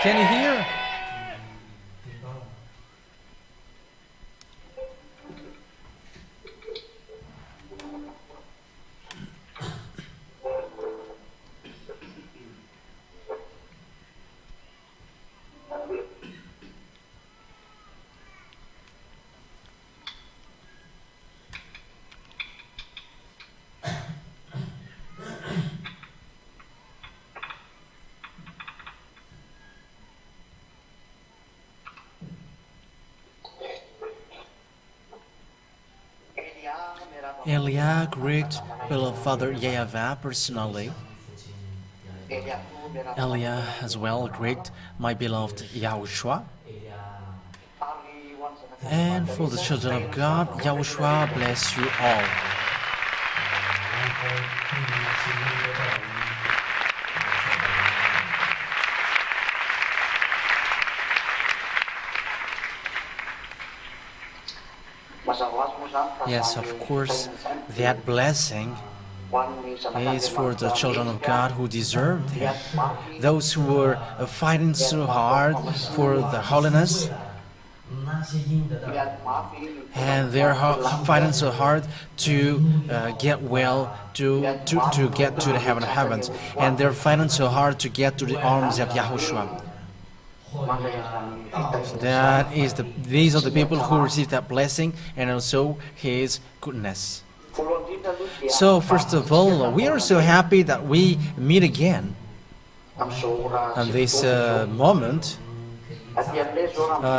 Can you hear? Elia greet beloved Father YAHVAH personally. Elia as well greet my beloved YAHOSHUAH. And for the children of God, YAHOSHUAH bless you all. Yes, of course, that blessing is for the children of God who deserved it. Those who were fighting so hard for the holiness, and they're fighting so hard to get well, to get to the heaven of heavens, and they're fighting so hard to get to the arms of Yahhoshua. So these are the people who received that blessing and also His goodness. So first of all, we are so happy that we meet again on this moment.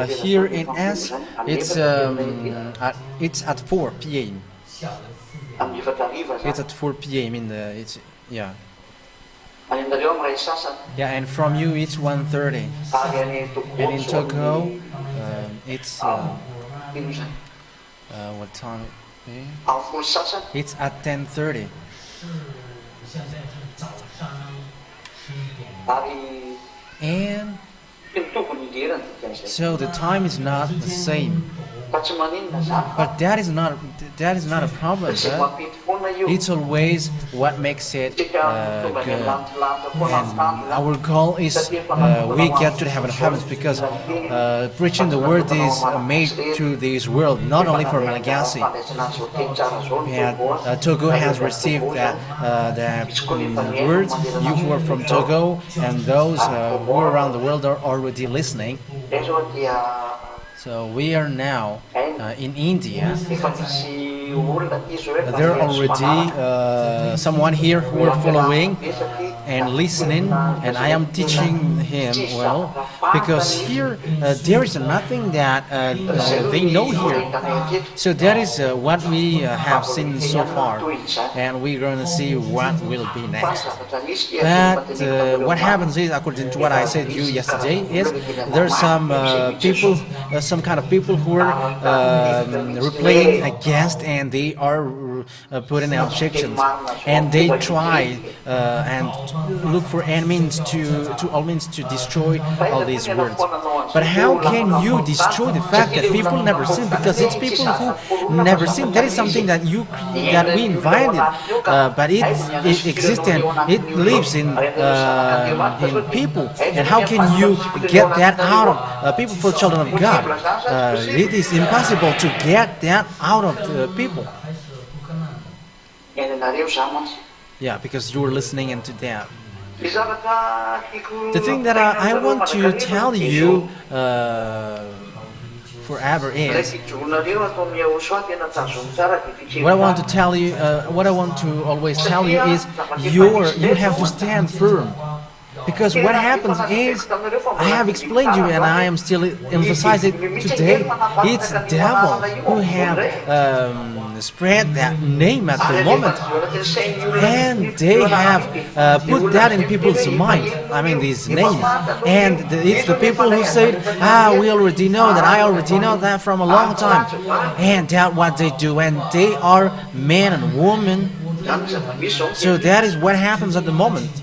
Here in S, it's at 4 p.m. It's at 4 p.m. in the yeah. Yeah, and from you it's 1:30. And in Tokyo, it's what time? It's at 10:30. And so the time is not the same. But that is not a problem. It's always what makes it good. And our goal is we get to the heaven of heavens because preaching the word is made to this world, not only for Malagasy. Togo has received that word. You who are from Togo and those who are around the world are already listening. So we are now in India. There are already someone here who are following and listening, and I am teaching him well, because here there is nothing that they know here. So that is what we have seen so far, and we're going to see what will be next. But what happens is, according to what I said to you yesterday, is there are some people, some kind of people who are replaying against, and they are putting objections, and they try and look for any means all means to destroy all these words. But how can you destroy the fact that people never sin? Because it's people who never sin. That is something that we invited, but it exists and it lives in people. And how can you get that out of people for children of God? It is impossible to get that out of the people. Yeah, because you were listening into that. The thing that I want to tell you forever is what I want to tell you. What I want to always tell you is you have to stand firm. Because what happens is, I have explained to you and I am still emphasizing it today, it's the devil who have spread that name at the moment, and they have put that in people's mind, I mean this name, and it's the people who said, we already know that, I already know that from a long time, and that's what they do, and they are men and women. So that is what happens at the moment.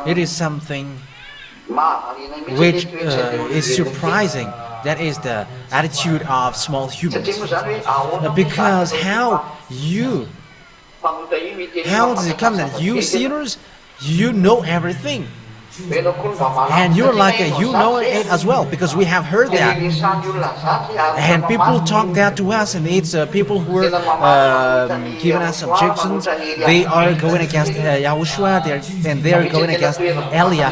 It is something which is surprising. That is the attitude of small humans. Because how does it come that you sinners, you know everything? And you're like, you know it as well, because we have heard that. And people talk that to us, and it's people who are giving us objections. They are going against Yahushua, and they're going against Elia.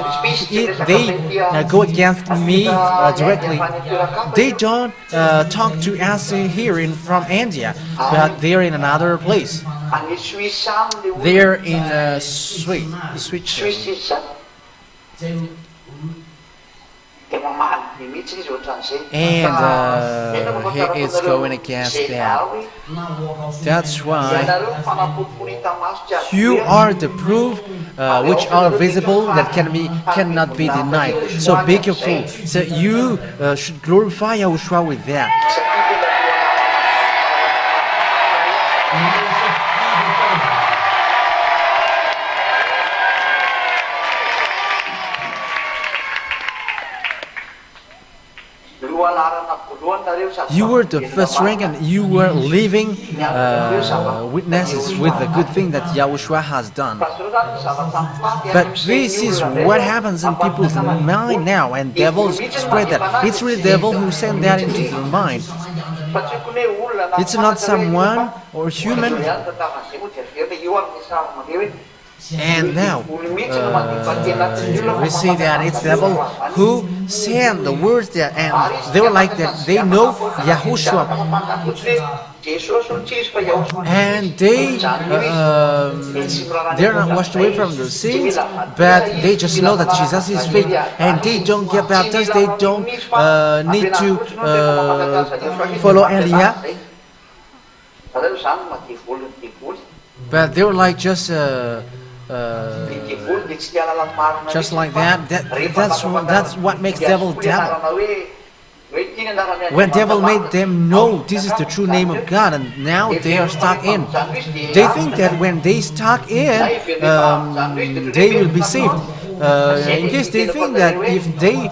They go against me directly. They don't talk to us here from India, but they're in another place. They're in Switzerland. And he is going against that. That's why you are the proof which are visible that cannot be denied. So be careful. So you should glorify Yahushua with that. You were the first rank, and you were living witnesses with the good thing that Yahushua has done. But this is what happens in people's mind now, and devils spread that. It's really the devil who sent that into their mind. It's not someone or human. And now we see that it's the devil who sent the words there, and they were like that. They know Yahushua, and they're not washed away from their sins, but they just know that Jesus is fake, and they don't get baptized. They don't need to follow Elia, but they were like just like that. That's what makes devil devil. When devil made them know this is the true name of God, and now they are stuck in. They think that when they stuck in, they will be saved. In case they think that if they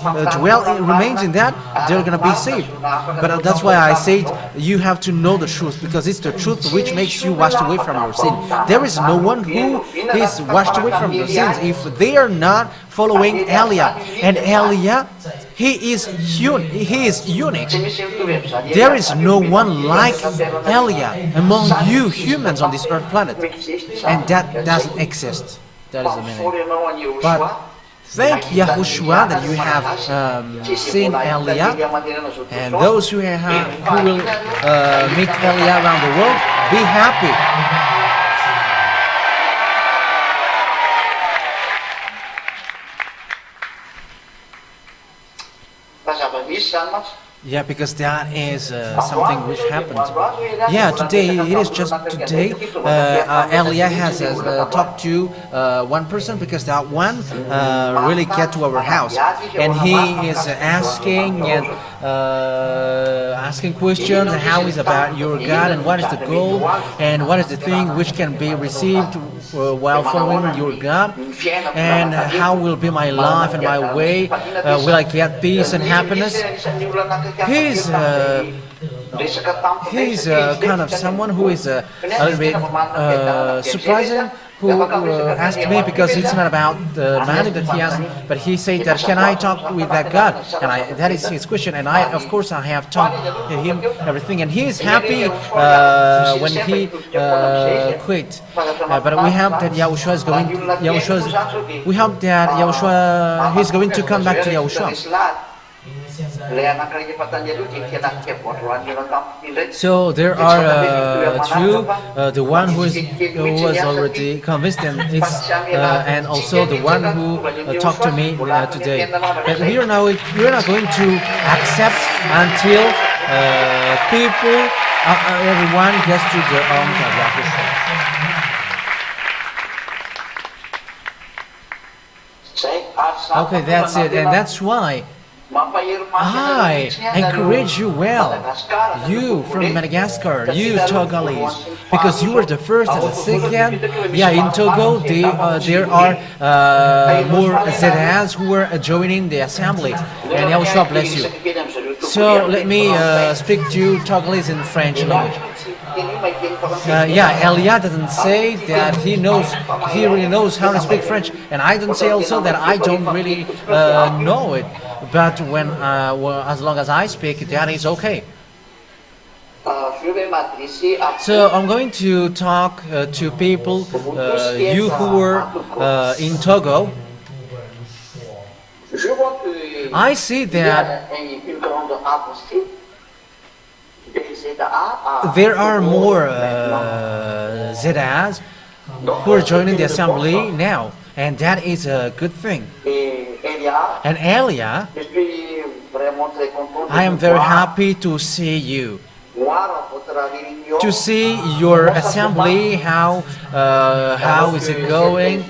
remains in that, they're gonna be saved. But that's why I said you have to know the truth, because it's the truth which makes you washed away from your sin. There is no one who is washed away from their sins if they are not following Elia. And Elia, he is unique. There is no one like Elia among you humans on this earth planet, and that doesn't exist. That is the meaning. But thank Yahushua that you have seen Elia, and those who will meet Elia around the world, be happy. Yeah, because that is something which happened. Yeah, today, it is just today, Elia has talked to one person, because that one really get to our house. And he is asking questions, and how is about your God, and what is the goal, and what is the thing which can be received while following your God, and how will be my life and my way, will I get peace and happiness? He's kind of someone who is a little bit surprising, who asked me, because it's not about the money that he has, but he said that, can I talk with that God? And that is his question, and of course I have talked to him everything, and he is happy when he quit. But we hope that Yahushua is going. We hope that Yahushua is going to come back to Yahushua. So there are two, the one who was already convinced, and also the one who talked to me today. But we are not going to accept until everyone gets to the arms of Yahushua. Okay, that's it, and that's why I encourage you well, you from Madagascar, you Togolese, because you were the first and the second. Yeah, in Togo, there are more ZAs who are joining the assembly, and Yahushua bless you. So let me speak to you Togolese in French language. Yeah, Elia doesn't say that he really knows how to speak French, and I don't say also that I don't really know it. But when, as long as I speak, that is okay. So I'm going to talk to people, you who were in Togo. I see that there are more ZAs who are joining the assembly now, and that is a good thing. And Elia, I am very happy to see you, to see your assembly. How is it going?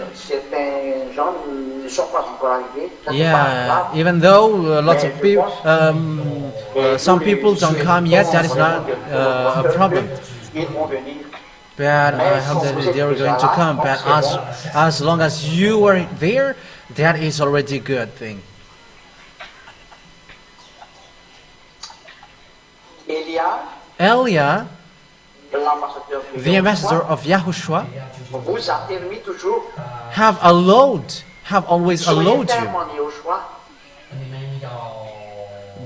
Yeah, even though lots of people, some people don't come yet, that is not a problem. But I hope that they are going to come. But as long as you are there, that is already a good thing. Elia, the ambassador of Yahushua, have always allowed you.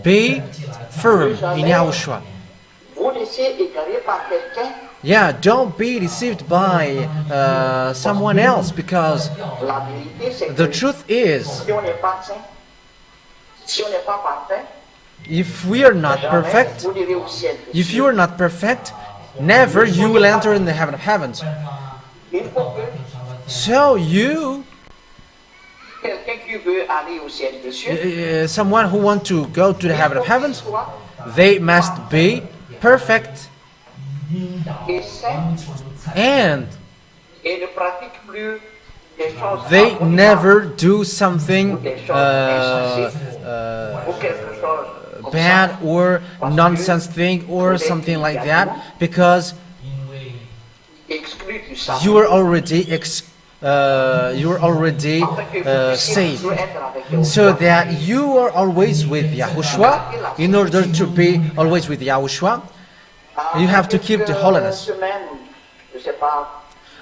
Be firm in Yahushua. Yeah, don't be deceived by someone else, because the truth is, if we are not perfect, if you are not perfect, never you will enter in the heaven of heavens. So someone who wants to go to the heaven of heavens, they must be perfect and they never do something bad or nonsense thing or something like that, because you are already saved, so that you are always with Yahushua. In order to be always with Yahushua, you have to keep the holiness.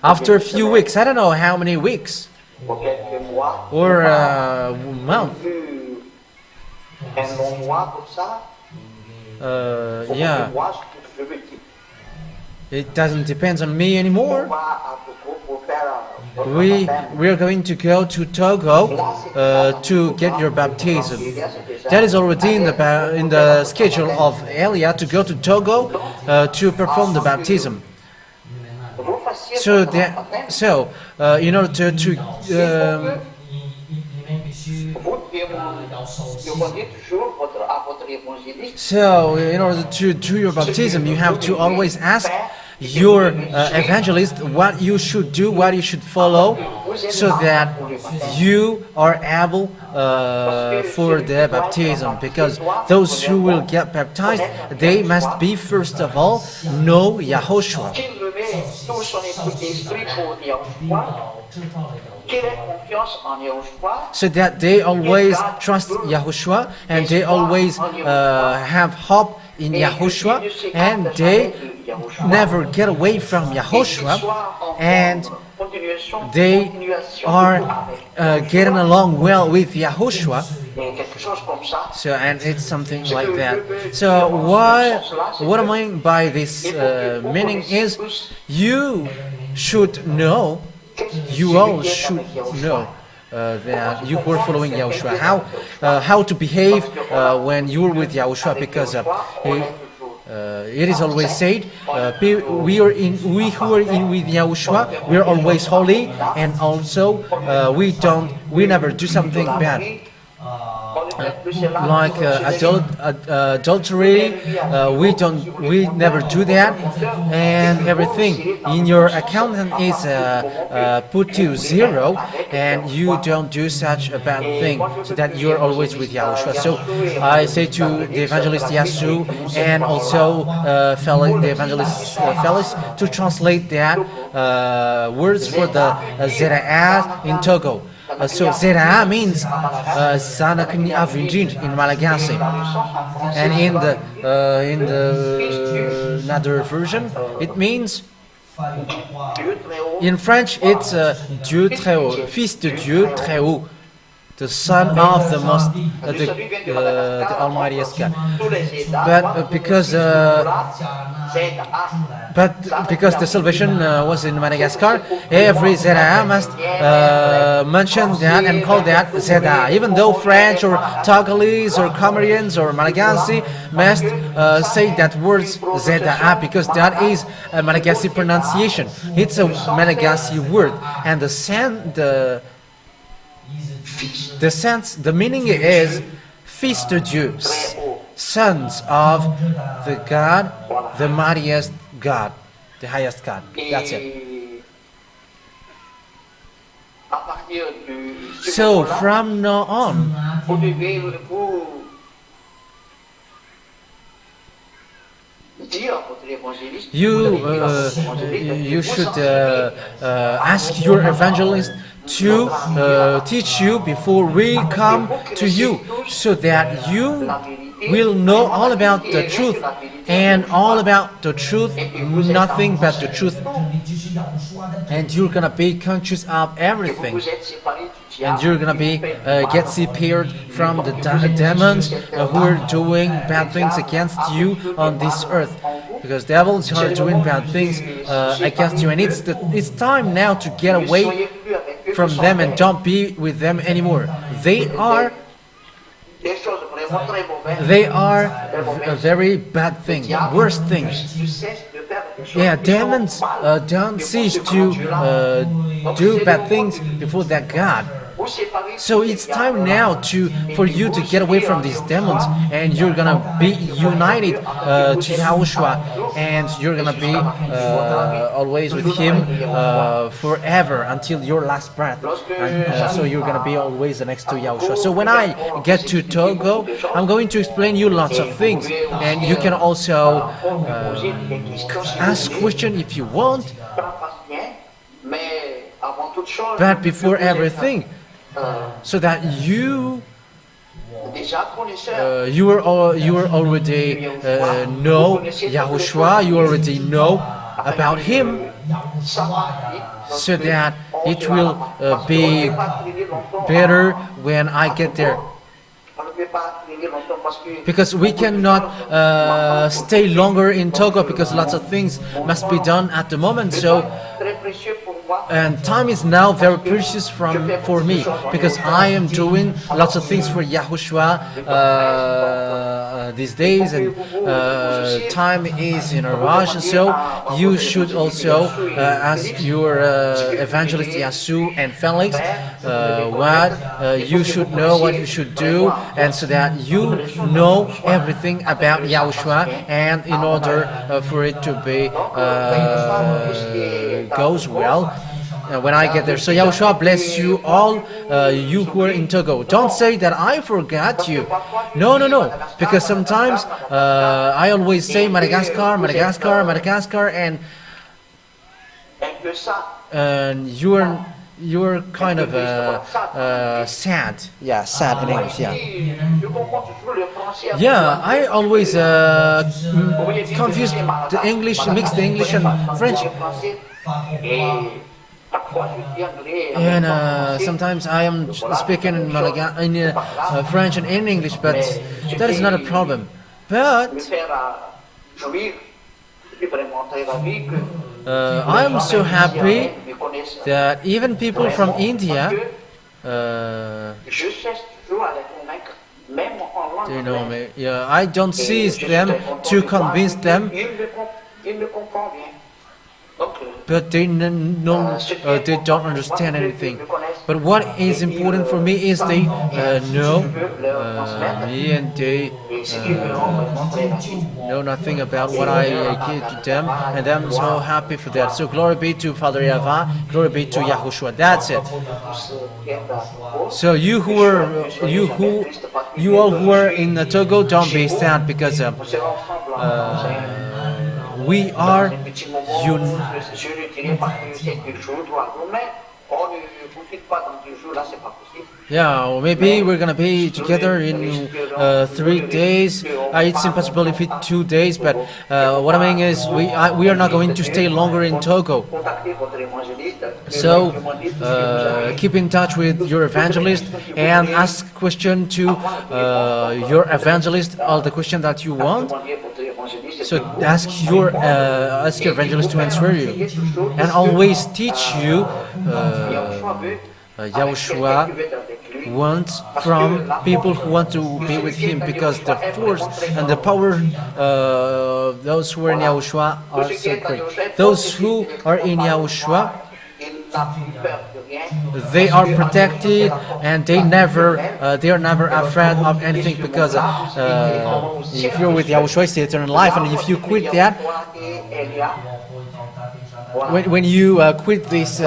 After a few weeks, I don't know how many weeks, or a month, yeah, it doesn't depend on me anymore. We are going to go to Togo to get your baptism. That is already in the schedule of Elia to go to Togo to perform the baptism. So in order in order to do your baptism, you have to always ask your evangelist what you should do, what you should follow, so that you are able for the baptism. Because those who will get baptized, they must be first of all know Yahoshua, so that they always trust Yahushua and they always have hope in Yahushua, and they never get away from Yahushua, and they are getting along well with Yahushua. So, and it's something like that. So what I mean by this meaning is, you should know, you all should know that you were following Yahushua, how to behave when you were with Yahushua, because it is always said, we who are in with Yahushua, we are always holy, and also we never do something bad. Like adultery, we never do that, and everything in your accountant is put to 0, and you don't do such a bad thing, so that you're always with Yahushua. So I say to the evangelist Yasu and also the evangelist Felix to translate that words for the Zera'a in Togo. So Zera'a means Sanakni Avindrin in Malagasy, and in the another version it means In French, it's Dieu très haut, Fils de Dieu très haut, the Son of the Most, the Almightiest God. But because the salvation was in Madagascar, every ZA must mention that and call that ZA. Even though French or Togolese or Comorians or Malagasy must say that word ZA, because that is a Malagasy pronunciation. It's a Malagasy word, and the meaning is Fils de Dieu, sons of the God, the mightiest God, the highest God. That's it. So from now on, you should ask your evangelist to teach you before we come to you, so that you will know all about the truth, and all about the truth, nothing but the truth. And you're gonna be conscious of everything, and you're gonna be get separated from the demons who are doing bad things against you on this earth, because devils are doing bad things against you, and it's time now to get away from them and don't be with them anymore. They are a very bad thing, worst thing. Yeah, demons don't cease to do bad things before that God. So it's time now for you to get away from these demons, and you're gonna be united to Yahushua, and you're gonna be always with Him forever until your last breath. And so you're gonna be always next to Yahushua. So when I get to Togo, I'm going to explain you lots of things, and you can also ask questions if you want. But before everything, so that you are already know Yahushua, you already know about Him, so that it will be better when I get there. Because we cannot stay longer in Togo, because lots of things must be done at the moment. So, and time is now very precious for me, because I am doing lots of things for Yahushua these days, and time is in a rush. So you should also ask your evangelist Yasu and Felix what you should know, what you should do, and so that you know everything about Yahushua, and in order for it to be goes well when I get there. So Yahushua bless you all, you who are in Togo. Don't say that I forgot you. No, because sometimes I always say Madagascar, Madagascar, Madagascar, and you're kind of sad. Yeah, sad in English. Yeah. Yeah, I always confuse the English, mix the English and French. And sometimes I am speaking in French and in English, but that is not a problem. But I am so happy that even people from India, they know me. Yeah, I don't seize them to convince them, but they don't understand anything. But what is important for me is they know me, and they know nothing about what I give to them, and I'm so happy for that. So glory be to Father YAHVAH, glory be to Yahushua. That's it. So you all who are in Togo, don't be sad, because we are Yeah, or maybe we're gonna be together in 3 days. It's impossible if it's 2 days, but what I mean is we are not going to stay longer in Togo. So keep in touch with your evangelist and ask question to your evangelist all the question that you want. So ask your evangelist to answer you, and always teach you. Yahushua wants from people who want to be with him, because the force and the power those who are in Yahushua are so great. Those who are in Yahushua, they are protected, and they are never afraid of anything, because if you're with Yahushua, it's the eternal life, and if you quit that, when you quit this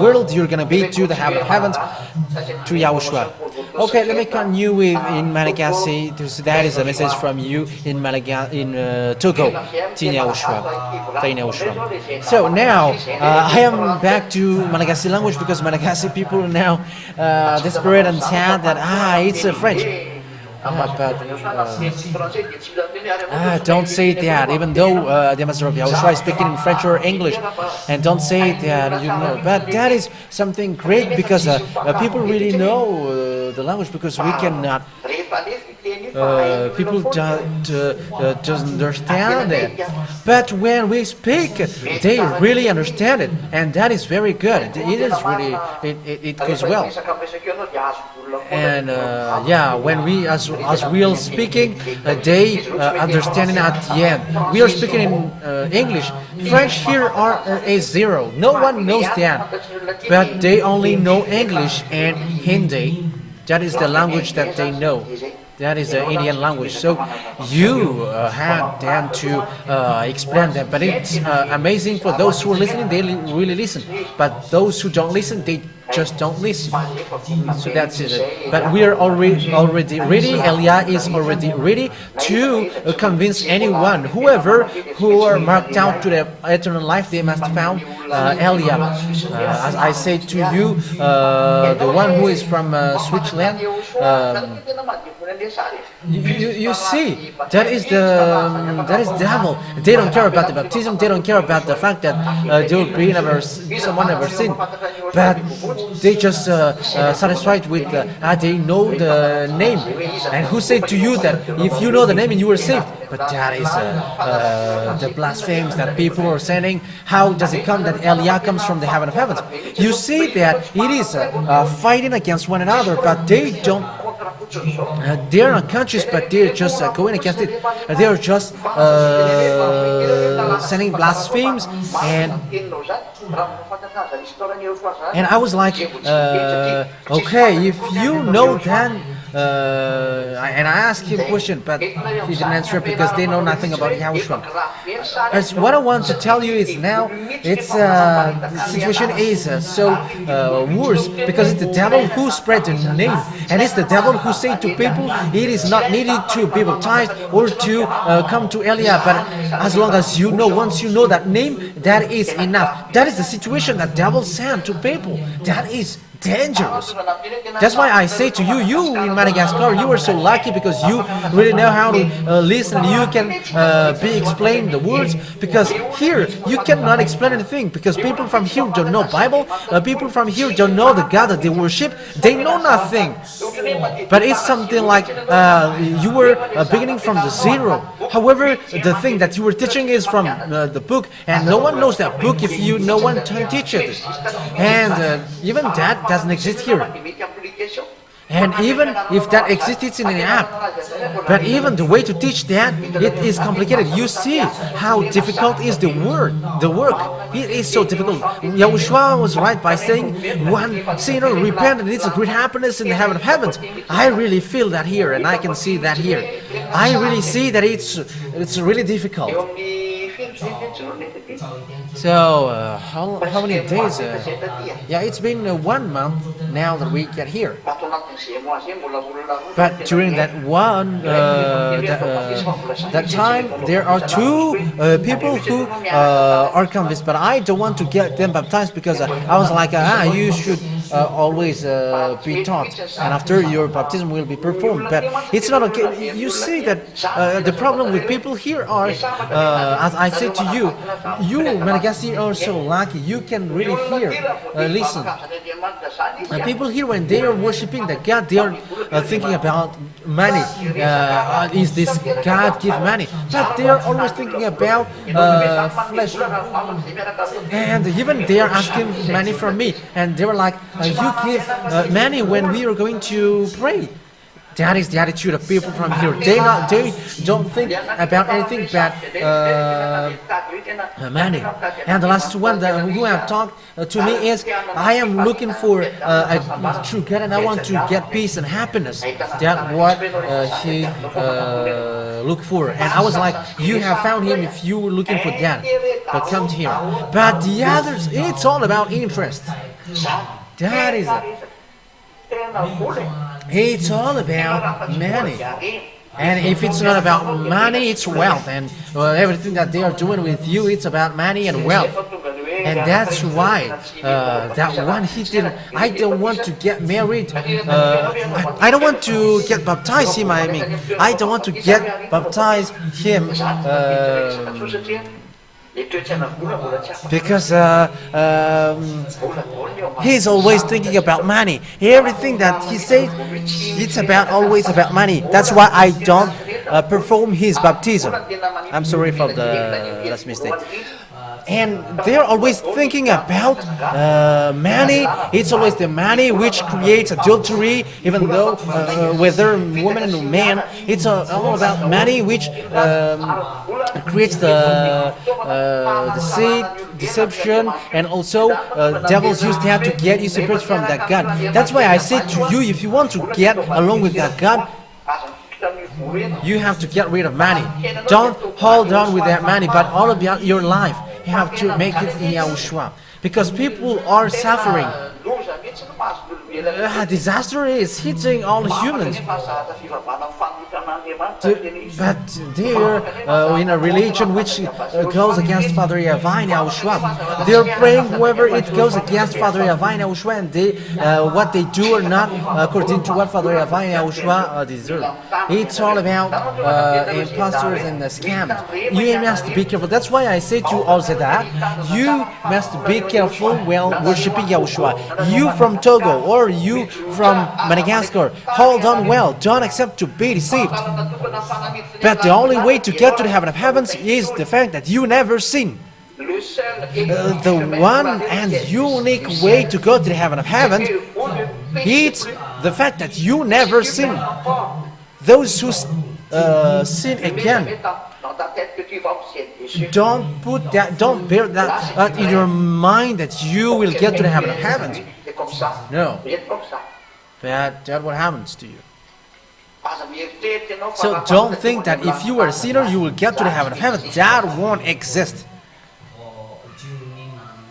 world, you're gonna be to the heavens, to Yahushua. Okay, let me continue with in Malagasy. That is a message from you in Togo, to Yahushua. So now I am back to Malagasy language, because Malagasy people are now desperate and sad that it's French. Don't say that, even though the Master of Yahushua is speaking in French or English, and don't say that, but that is something great, because people really know the language, because we cannot. People doesn't understand it, but when we speak, they really understand it, and that is very good. It is really, it goes well. And when we as we are speaking, they understanding at the end. We are speaking in English. French here is zero. No one knows that, but they only know English and Hindi. That is the language that they know. That is the Indian language. So you had them to explain that. But it's amazing for those who are listening, they really listen. But those who don't listen, they just don't listen. So that's it. But we are already ready. Elia is already ready to convince anyone, whoever who are marked out to the eternal life, they must found Elia. As I say to you, the one who is from Switzerland. You see, that is devil. They don't care about the baptism. They don't care about the fact that they will be someone never sinned, but they just satisfied with they know the name. And who said to you that if you know the name and you are saved? But that is the blasphemies that people are saying. How does it come that Elia comes from the heaven of heavens? You see that it is fighting against one another, but they don't. They are not conscious, but they are just going against it. They are just sending blasphemies, and I was like, okay, if you know that, and I asked him a question, but he didn't answer it, because they know nothing about Yahushua. As what I want to tell you is now, it's the situation is so worse, because it's the devil who spread the name, and it's the devil who say to people, it is not needed to be baptized or to come to Elia, but as long as you know, once you know that name, that is enough. That is the situation that devil sent to people. That is dangerous. That's why I say to you, you in Madagascar, you are so lucky, because you really know how to listen. You can be explain the words, because here you cannot explain anything, because people from here don't know Bible. People from here don't know the God that they worship. They know nothing. But it's something like you were beginning from the zero. However, the thing that you were teaching is from the book, and no one knows that book if no one teaches it. And even that doesn't exist here. And even if that exists, it's in an app. But even the way to teach that, it is complicated. You see how difficult is the work. It is so difficult. Yahushua was right by saying, one sinner repent and it's a great happiness in the heaven of heavens. I really feel that here, and I can see that here. I really see that it's really difficult. So how many days? Yeah, it's been 1 month now that we get here. But during that that time, there are two people who are convinced, but I don't want to get them baptized because I was like, you should always be taught, and after your baptism will be performed. But it's not okay. You see that the problem with people here are, as I said to you, Malagasy are so lucky. You can really hear, listen. People here, when they are worshiping the God, they are thinking about money. Is this God give money? But they are always thinking about flesh. And even they are asking money from me, and they were like, you give money when we are going to pray. That is the attitude of people from here. They don't think about anything but money. And the last one who have talked to me is, I am looking for a true God, and I want to get peace and happiness. That's what he looked for. And I was like, you have found him if you were looking for that. But come here. But the others, it's all about interest. That is it. It's all about money. And if it's not about money, it's wealth. And everything that they are doing with you, it's about money and wealth. And that's why that one he didn't. I don't want to get married. I don't want to get baptized him. I mean, I don't want to get baptized him. Because he's always thinking about money. Everything that he says, it's always about money. That's why I don't perform his baptism. I'm sorry for the last mistake. And they're always thinking about money. It's always the money which creates adultery, even though whether woman or man, it's all about money which creates the deception, and also devils use that to get you separate from that God. That's why I say to you, if you want to get along with that God, you have to get rid of money. Don't hold on with that money, but all about your life. You have to make it in Yahushua. Because people are suffering. Disaster is hitting all humans. But they're in a religion which goes against Father YAHVAH and Yahushua. They're praying whoever it goes against Father YAHVAH and Yahushua, and what they do or not according to what Father YAHVAH and Yahushua deserve. It's all about imposters and scams. You must be careful. That's why I say to all that you must be careful while worshiping Yahushua. You from Togo or you from Madagascar, hold on well. Don't accept to be deceived. But the only way to get to the heaven of heavens is the fact that you never sin. The one and unique way to go to the heaven of heavens is the fact that you never sin. Those who sin again, don't bear that in your mind that you will get to the heaven of heavens. No. That's what happens to you. So don't think that if you are a sinner, you will get to the heaven of heaven. That won't exist.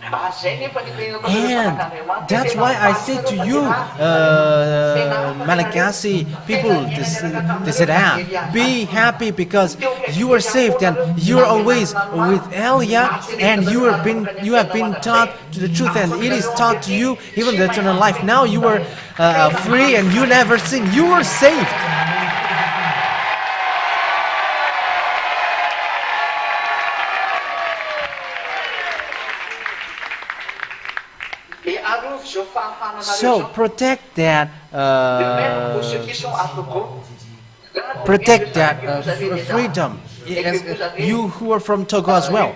And that's why I say to you, Malagasy people, they said, be happy because you are saved and you are always with Elia, and you have been taught to the truth, and it is taught to you even the eternal life. Now you are free and you never sin. You are saved. So protect that freedom. You who are from Togo as well,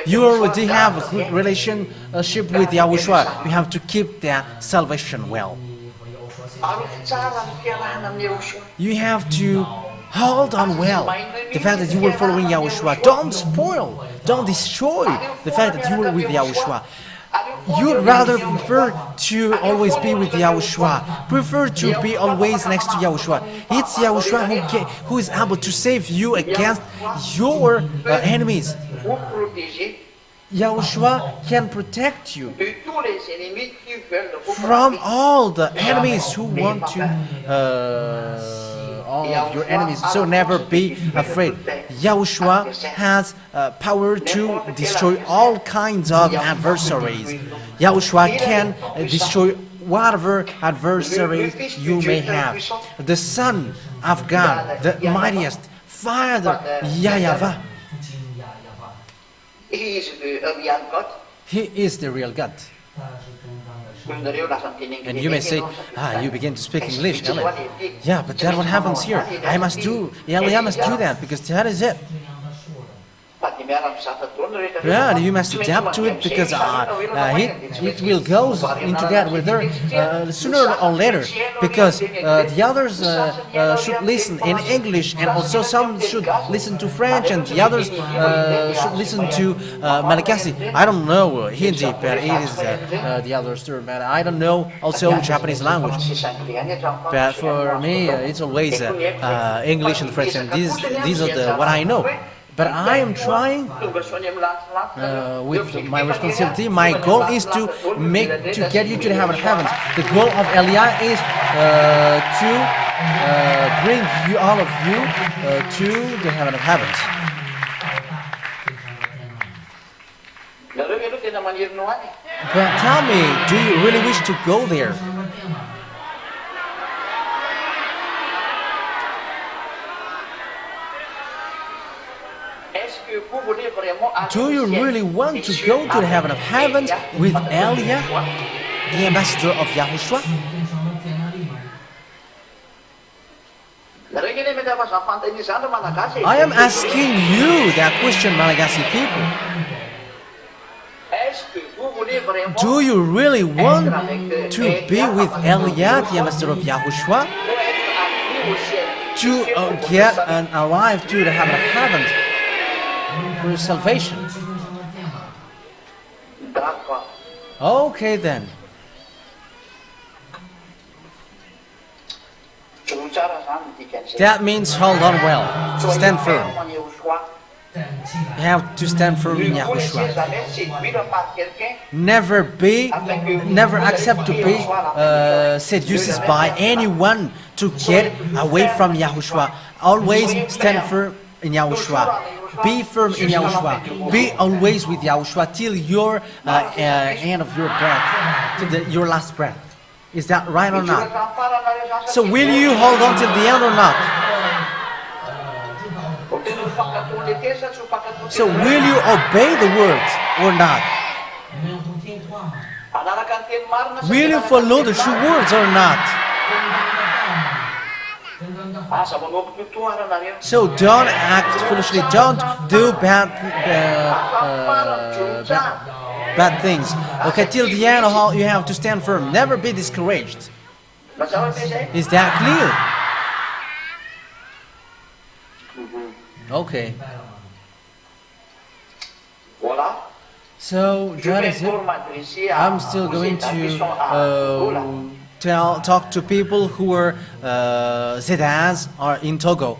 you already have a good relationship with Yahushua. You have to keep that salvation well. You have to hold on well. The fact that you were following Yahushua. Don't spoil, don't destroy the fact that you were with Yahushua. You'd rather prefer to always be with Yahushua. Prefer to be always next to Yahushua. It's Yahushua who is able to save you against your enemies. Yahushua can protect you de tous les ennemis qui veulent vous from frapper. all the enemies who want to, all of your enemies. So never be afraid. Yahushua has power to destroy all kinds of adversaries. Yahushua can destroy whatever adversaries you may have. The Son of God, the mightiest, Father, YAHVAH. He is a real God. He is the real God. And you may say, you begin to speak English, Ellen. Yeah, but that's what happens here. I must do that because that is it. Yeah, you must adapt to it because it will go into that whether sooner or later, because the others should listen in English, and also some should listen to French, and the others should listen to Malagasy. I don't know Hindi, but it is the others too. But I don't know also Japanese language. But for me, it's always English and French, and these are what I know. But I am trying with my responsibility. My goal is to get you to the heaven of heavens. The goal of Elia is to bring all of you to the heaven of heavens. But tell me, do you really wish to go there? Do you really want to go to the heaven of heavens with Elia, the ambassador of Yahushua? I am asking you that question, Malagasy people. Do you really want to be with Elia, the ambassador of Yahushua, to get and arrive to the heaven of heavens for salvation? Okay then. That means hold on well. Stand firm. You have to stand firm in Yahushua. Never accept to be seduced by anyone to get away from Yahushua. Always stand firm in Yahushua. Be firm in Yahushua. Be always with Yahushua till your end of your breath, to your last breath. Is that right or not? So will you hold on till the end or not? So will you obey the words or not? Will you follow the true words or not? So don't act foolishly. Don't do bad things. Okay, till the end you have to stand firm. Never be discouraged. Is that clear? Okay. So that is it. I'm still going to talk to people who are Zedas or in Togo.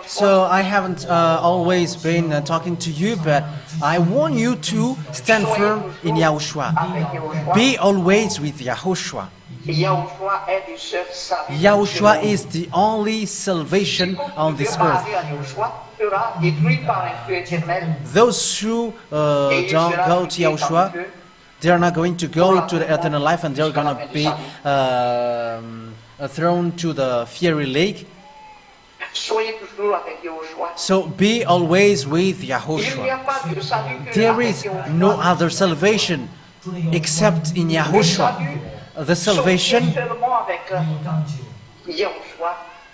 So I haven't always been talking to you, but I want you to stand firm in Yahushua. Be always with Yahushua. Yahushua is the only salvation on this earth. Those who don't go to Yahushua, they are not going to go to the eternal life, and they are going to be thrown to the fiery lake. So be always with Yahushua. There is no other salvation except in Yahushua. The salvation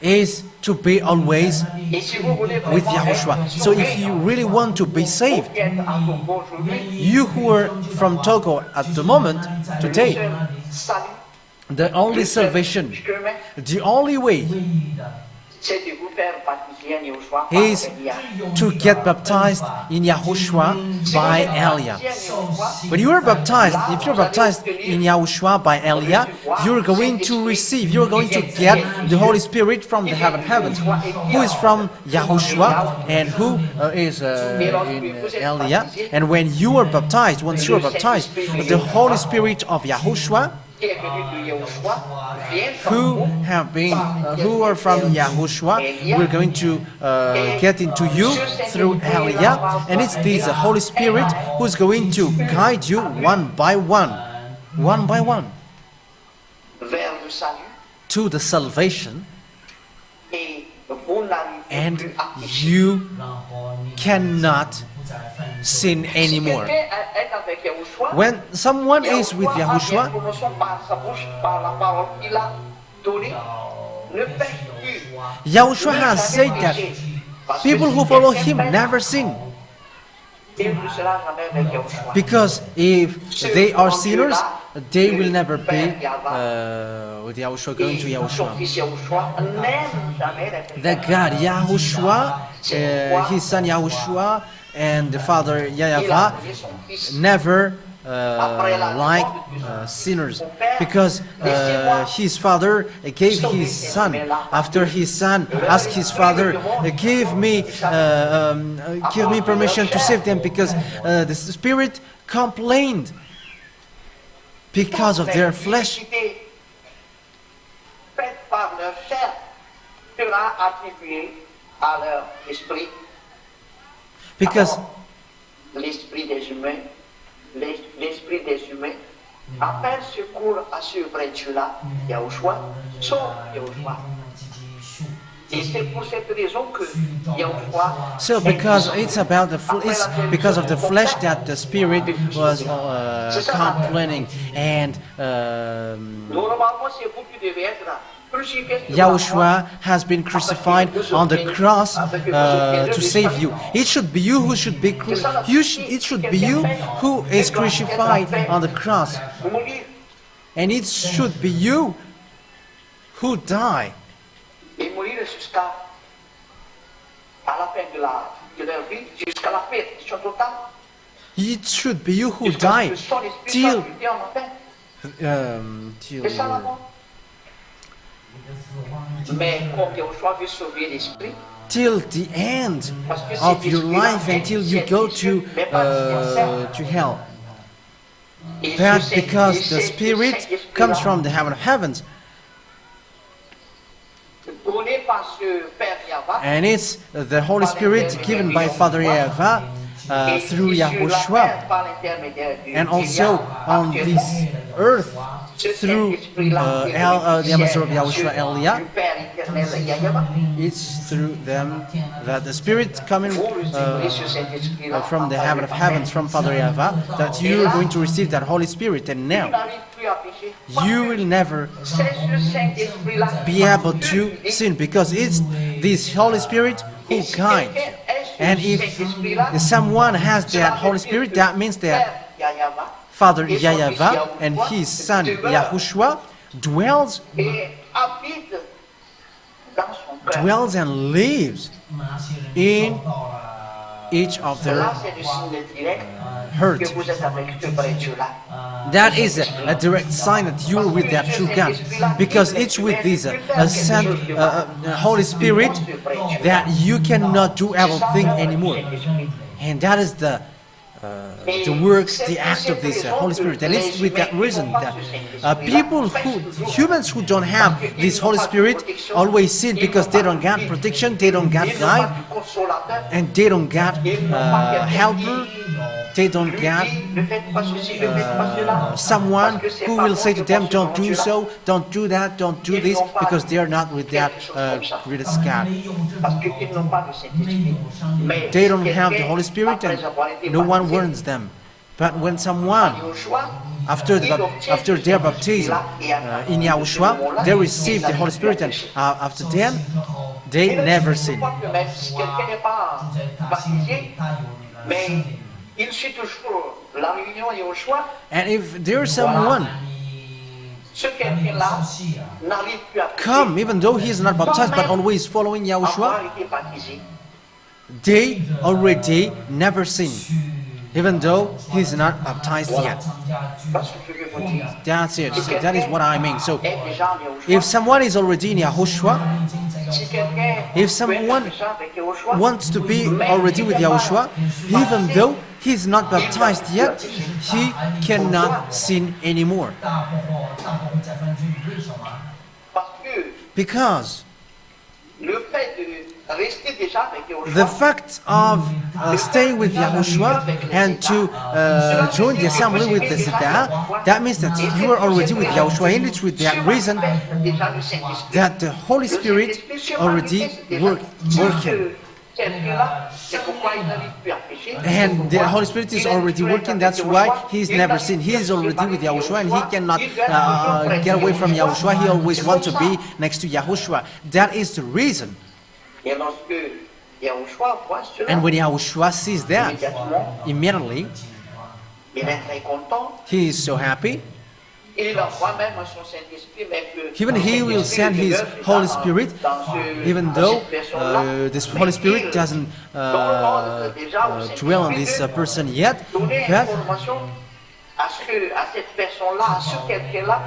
is to be always with Yahushua. So if you really want to be saved, you who are from Togo at the moment, today, the only salvation, the only way c'est de vous faire baptiser en Yahushua par is Elia. to get baptized in Yahushua by Elia. When you are baptized, if you're baptized in Yahushua by Elia, you're going to receive, you're going to get the Holy Spirit from the heavens, who is from Yahushua and who is in Elia. And when you are baptized, once you are baptized, the Holy Spirit of Yahushua, Qui est venu de Yahushua, vient who have been, who are from Yahushua, we're going to get into you through Elia, and it's this Holy Spirit who's going to guide you one by one, vers le salut to the salvation, et vous n'arrivez and plus à pécher. you cannot sin anymore. Quelqu'un est avec Yahushua, When someone is with a bien Yahushua, prononcé par sa bouche, par la parole qu'il a donnée, ne pêche plus. Yahushua has said that people who follow him never sin. Il ne sera jamais avec Yahushua. Because if they are sinners, they will never be with Yahushua, going to Et son Yahushua. fils Yahushua n'aime jamais les The pécheurs. God, Yahushua, his son Yahushua, and the father Il a YAHVAH donné son fils. never like sinners, because his father gave his son. After his son asked his father, give me permission to save them, because the spirit complained because of their flesh. Faite par leur chair sera attribuée à leur esprit. Because L'esprit des humains, l'esprit des humains appelle secours à ce vrai Dieu-là, Yahushua, son Yahushua. Et c'est pour cette raison que Yahushua, so, because it's about the it's because of the flesh that the spirit was complaining, and normalement c'est vous qui devez être crucifié. Yahushua has been crucified on the cross to save you. It should be you who should be it should be you who is crucified on the cross, Mourir and it should be you who die, et mourir jusqu'à la fin de leur vie, jusqu'à la perdition totale. it should be you who Jusqu'à ce die que son esprit soit till jeté en enfer. C'est ça la mort. Mais comme Yahushua veut sauver l'esprit, till the end of your life, until you go to hell. et But ce because the Saint- Spirit Saint-Esprit-là, comes from the heaven of heavens, donné par ce Père Yahva, and it's the Holy Spirit given by Father YAHVAH et through sur la Yahushua, terre par l'intermédiaire du and also on this earth through the ambassador of Yahushua, Elia. du Père éternel Yahva. It's through them that the Spirit coming Vous recevrez ce Saint-Esprit-là from the heaven of heavens, from Father YAHVAH, that you are going to receive that Holy Spirit, and Vous now n'arrivez plus à pécher. you will never C'est ce Saint-Esprit-là be able to sin, because it's this Holy Spirit who guides. And if someone has that Holy Spirit, that means that Father YAHVAH and his son Yahushua dwells et habite dans son cœur. dwells and lives in each of their Là, c'est le signe direct heart. que vous êtes avec ce vrai Dieu-là. That is a direct sign that you're with that true God, because it's with this Holy Spirit that you cannot do everything anymore. And that is the works, the act of this Holy Spirit. And it's with that reason that humans who don't have this Holy Spirit always sin, because they don't get protection, they don't get guide, and they don't get helper, they don't get someone who will say to them, don't do so, don't do that, don't do this, because they are not with that greatest God. They don't have the Holy Spirit, and no one warns them. But when someone, after their baptism in Yahushua, they receive the Holy Spirit, and after them, they never sin. Il suit toujours la réunion Yahushua. And if there is someone ce quelqu'un-là n'arrive plus à come, even though he is not baptized, but always following avoir Yahushua, été baptisé. they already never sin, even though he is not baptized yet. Parce que je vais vous dire, That's it. So that is what I mean. So, est déjà en Yahushua. if someone is already in Yahushua, Si quelqu'un if veut someone être déjà avec Yahushua, wants to be already with Yahushua, even though he is not baptized yet, he cannot sin anymore. parce que Because le fait de rester déjà avec Yahushua, the fact of staying with Yahushua and to join the assembly with the Ziddah, that means that you are already with Yahushua, and it's with that reason déjà le Saint-Esprit. that the Holy Spirit already working. Quelqu'un-là, c'est pourquoi il n'arrive plus à pécher. And the Holy Spirit is already working, that's why he's never sinned. He is already with Yahushua and he cannot get away from Yahushua. He always wants to be next to Yahushua. That is the reason. Et lorsque Yahushua voit cela, And when Yahushua sees that, immédiatement, immediately il est très content. he is so happy. Il envoie même son Saint-Esprit, mais que Even he will send his Holy Spirit, even though this Holy Spirit doesn't dwell on this person yet. donner But information à cette personne-là, à ce quelqu'un-là.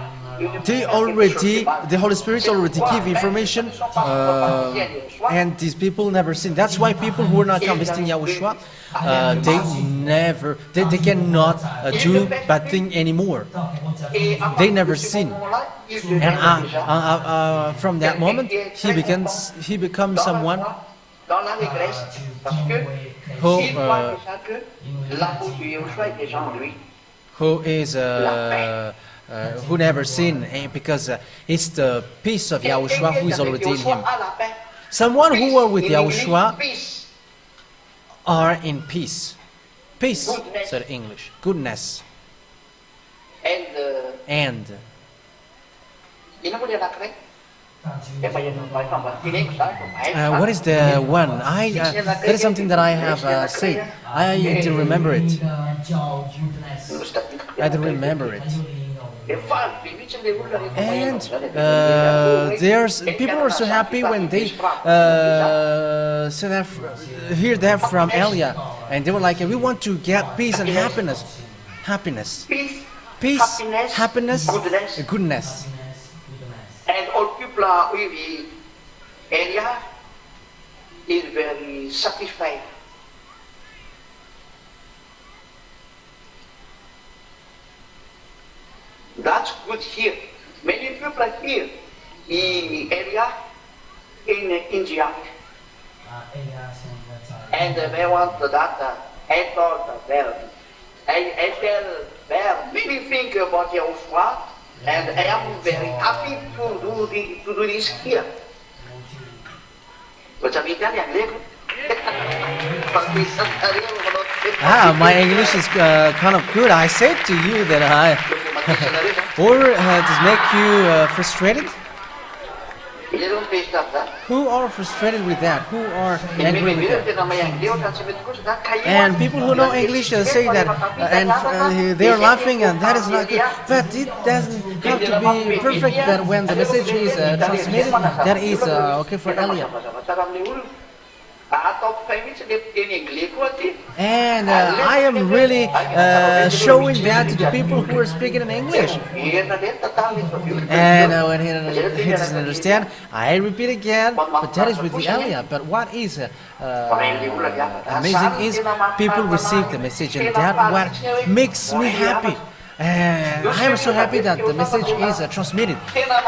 they already, the Holy Spirit already give information, and these people never sin. That's why people who are not convincing Yahushua, they cannot do bad thing anymore. They never sin. And from that moment, he becomes someone dans l'allégresse, parce que who, il voit déjà que l'amour de Yahushua est déjà en lui. who is who never sin, because it's the peace of Yahushua who is already in him. Someone who are with Yahushua are in peace. Peace, said English. Goodness. And Il ne voulait la crainte. what is the one? That is something that I have said. I do remember it. I do remember it. And there's people are so happy when they hear that from Elia, and they were like, "We want to get peace and happiness, peace, happiness, goodness." And all people are really, Elia is very satisfied. That's good here. Many people are here in area in India. And they want that I thought I tell them many things about Yahushua, and I am very happy to do this here. Vous avez italien, my English is kind of good. I said to you that or does it make you frustrated? Who are frustrated with that? Who are angry with that? And people who know English say that, and they are laughing, and that is not good. But it doesn't have to be perfect. But when the message is transmitted, that is okay for Elia. And I am really showing that to the people who are speaking in English. And when he doesn't understand, I repeat again, but that is with the Elia. But what is amazing is people receive the message, and that what makes me happy. And I am so happy that the message is transmitted.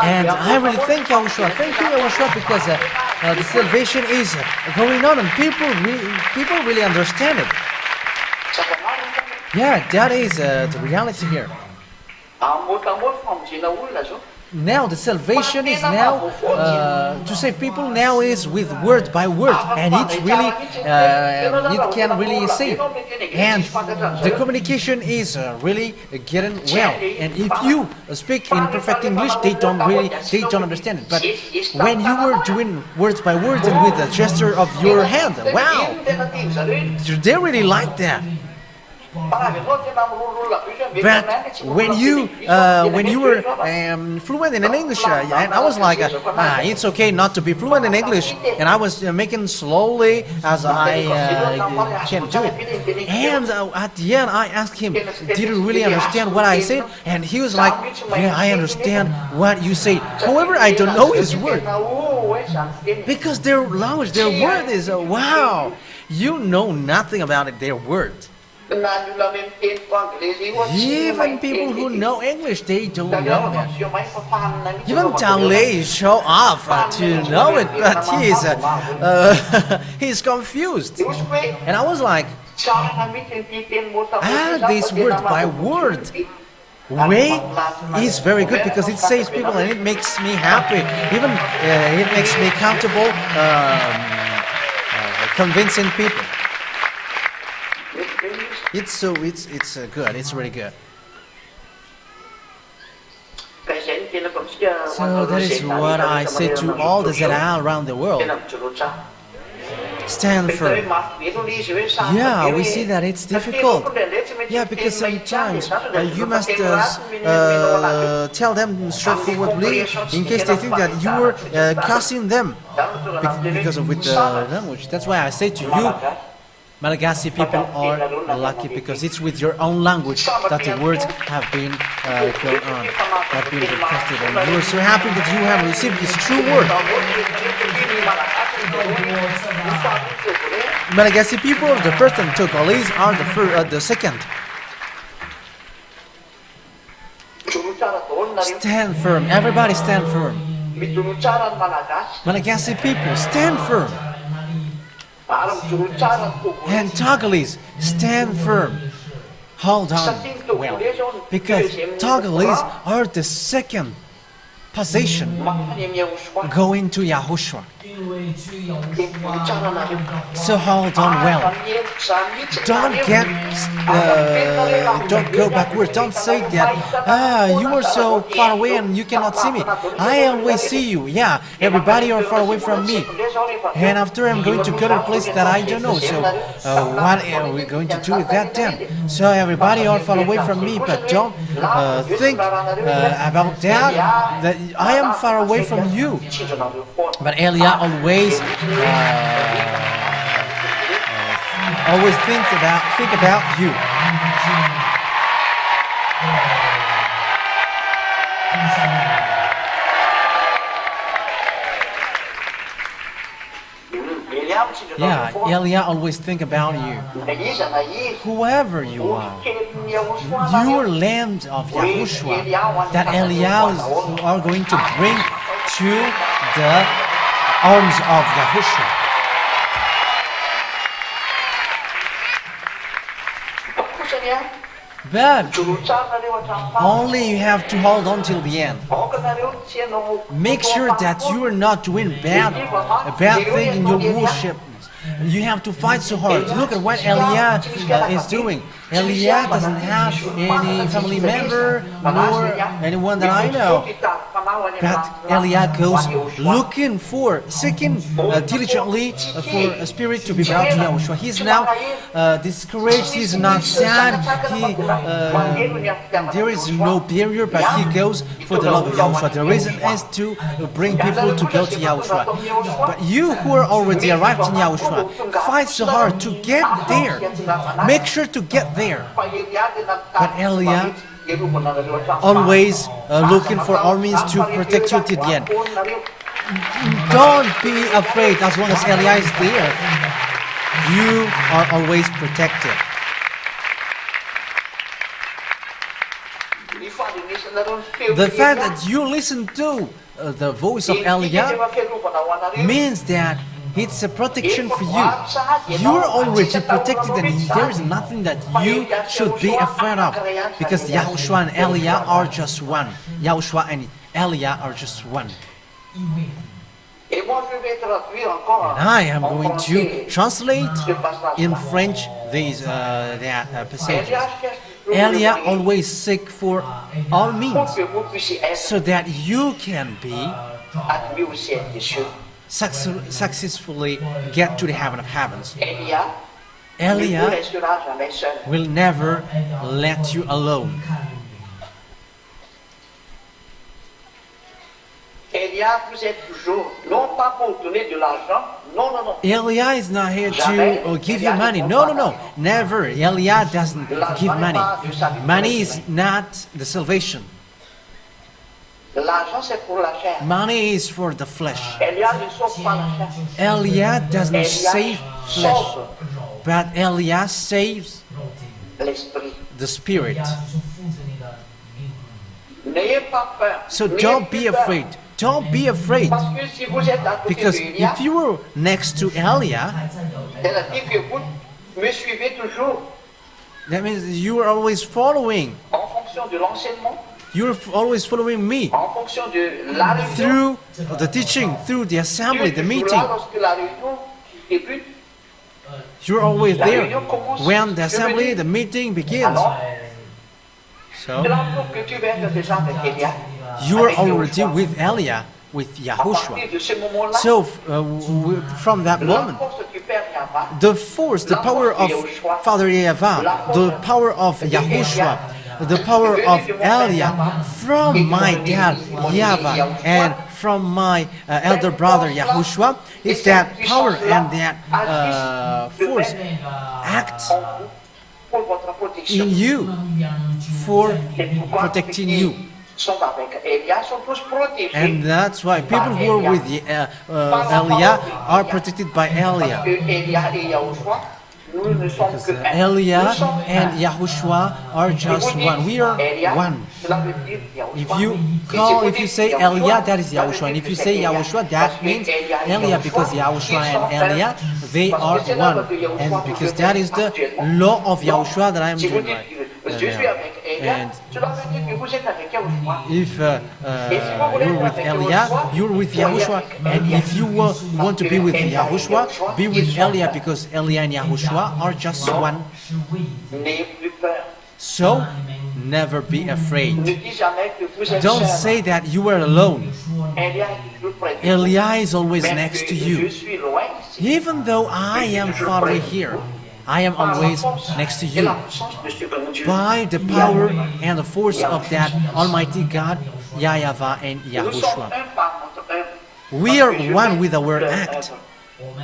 And I really thank Yahushua. Thank you, Yahushua, because the salvation is going on, and people really understand it. Yeah, that is the reality here. Now the salvation is now to save people now is with word by word, and it's really it can really save, and the communication is really getting well. And if you speak in perfect English, they don't understand it. But when you were doing words by words and with a gesture of your hand, wow, they really like that. But when you were fluent in English, and I was like, it's okay not to be fluent in English, and I was making slowly as I can do it. And at the end, I asked him, "Did you really understand what I said?" And he was like, "Yeah, I understand what you say. However, I don't know his word because their language, their word is wow. You know nothing about it, their word." Even people who know English, they don't know that. Even Tang show off to know it, but he's confused. And I was like, this word by word. Way is very good because it saves people and it makes me happy. Even it makes me comfortable convincing people. It's good. It's really good. So that is what I say to all the ZA around the world. Stand firm. Yeah, we see that it's difficult. Yeah, because sometimes you must tell them straightforwardly in case they think that you are cussing them because of with the language. That's why I say to you, Malagasy people are lucky because it's with your own language that the words have been going on, have been broadcasted, and you are so happy that you have received this true word. Malagasy people are the first and Togolese are the second. Stand firm. Everybody stand firm. Malagasy people, stand firm. And Togolese, stand firm. Hold on well. Because Togolese are the second position going to Yahushua. So hold on well. Don't go backwards. Don't say that you are so far away and you cannot see me. I always see you. Yeah, everybody are far away from me. And after I'm going to go to a place that I don't know. So what are we going to do with that then? So everybody are far away from me, but don't think about that. That I am far away from you. But Elia always think about you. Yeah, Elia always think about you. Whoever you are, you are land of Yahushua that Elia are going to bring to the arms of Yahushua. But only you have to hold on till the end. Make sure that you are not doing a bad thing in your worship. You have to fight so hard. Look at what Elia is doing. Elia doesn't have any family member nor anyone that I know. But Elia goes looking for, seeking diligently for a spirit to be brought to Yahushua. He's now discouraged, he's not sad, there is no barrier, but he goes for the love of Yahushua. The reason is to bring people to go to Yahushua. But you who are already arrived in Yahushua, fight so hard to get there. Make sure to get there. But Elia always looking for all means to protect you to the end. Don't be afraid as long as Elia is there. You are always protected. The fact that you listen to the voice of Elia means that it's a protection for you. You're already protected and there is nothing that you should be afraid of. Because Yahushua and Elia are just one. Yahushua and Elia are just one. And I am going to translate in French these passages. Elia always seek for all means so that you can be successfully get to the heaven of heavens. Elia vous laissera jamais seul. will never let you alone. Elia, vous êtes toujours, non pas pour donner de l'argent, non, non, non. Elia is not here to give you money. No, no, no. Never. Elia doesn't give money. Money is not the salvation. L'argent, c'est pour la chair. Money is for the flesh. Elia ne sauve pas la chair. Elia doesn't Elia save flesh, sauve but Elia saves l'esprit. the spirit. N'ayez pas peur. So N'ayez don't plus be peur. afraid. Don't be afraid. Parce que si vous êtes à côté Because d'Elia, if you were next to Elia, elle a dit que vous me suivez toujours that means you are always following. en fonction de l'enseignement, You're always following me en fonction de la réunion. through the teaching, through the assembly, the Dieu est toujours meeting. là lorsque la réunion débute. You're always there when the assembly, the meeting begins. Alors, So c'est là pour que tu verras déjà avec Elia. you are avec already Yahushua. with Elia, with À Yahhoshua. partir de ce moment-là, So from that la moment, force du Père Yahvah, the force, the power of Father YAHVAH, the power of Yahhoshua, the power of Elia, from my dad YAHVAH, and from my elder brother Yahhoshua, it's that power and that force act en vous pour votre protection. in you for protecting you. Sont avec Elia, sont tous protégés. And that's why people who are with Elia are protected by Elia. Parce que Elia et Yahushua, nous ne sommes que un. Elia Nous sommes and un. Yahushua are just one. We are Elia, one. cela veut dire Yahushua. If you Et call, si if vous you dites say Yahushua, Elia, that is ça veut Yahushua. And dire if que you c'est say Elia. Yahushua, Parce that que means Elia et Elia, because Yahushua, Yahushua ils sont and Elia, they Parce are que c'est l'œuvre one. de Yahushua And que because je that fais is the actuellement. law of Yahushua that I am Si vous doing dites right que je suis now. avec Elia, And cela veut dire que vous êtes avec Yahushua. if you're with Elia, you're with Yahushua. And if you want to be with Yahushua, be with Elia, because Elia and Yahushua are just one. N'ayez plus peur. So never be Ne afraid. dis jamais que vous êtes Don't seul. say that you are alone. Elia est toujours près de vous. Elia is always Même next to que je you. suis loin ici. Even though I am far away here, I am always next to Et you. la puissance de ce grand Dieu. By the power and the force of that Almighty God, YAHVAH and Nous sommes Yahushua. un par notre œuvre. We are Parce que je one fais with our leur act, œuvre.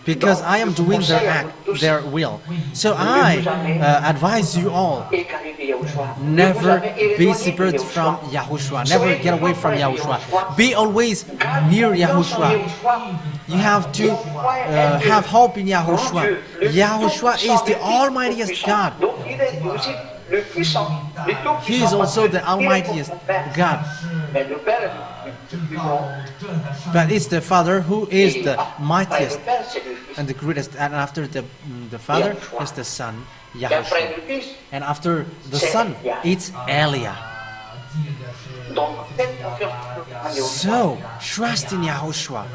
because I am doing their act, their will. So I advise you all, Écartez de Yahushua. never Ne vous avez be éloigné de separate from Yahushua. Yahushua. Never get away from Yahushua. Be always near Yahushua. You have to have hope in Yahushua. Yahushua is the almightiest God. Donc il est aussi le puissant, le tout-puissant. He is also the Parce qu'il est almightiest notre Père. God. Mais le Père est le plus grand. But it's the Father who is the Et après mightiest le Père, c'est le Fils. and the greatest. And after the Father is the Son, Et après Yahushua. le Fils, And after the Son, it's Elia. donc faites confiance à Yahushua. So, trust in Yahushua.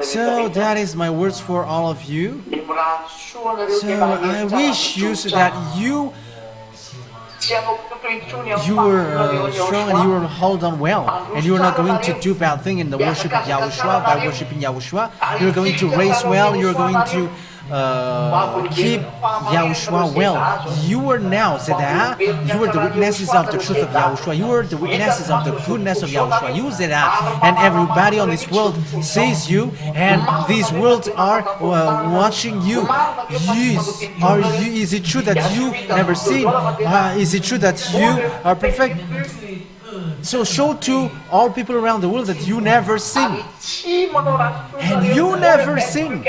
So that is my words for all of you. So I wish you so that you were strong and you will hold on well, and you are not going to do bad thing in the worship of Yahushua. By worshiping Yahushua, you are going to raise well. You are going to keep Yahushua well. You are now, Zedah, you are the witnesses of the truth of Yahushua. You are the witnesses of the goodness of Yahushua. You, Zedah, and everybody on this world sees you, and these worlds are watching you. Is it true that you never seen? Is it true that you are perfect? So show to all people around the world that you never sin. And you never sin.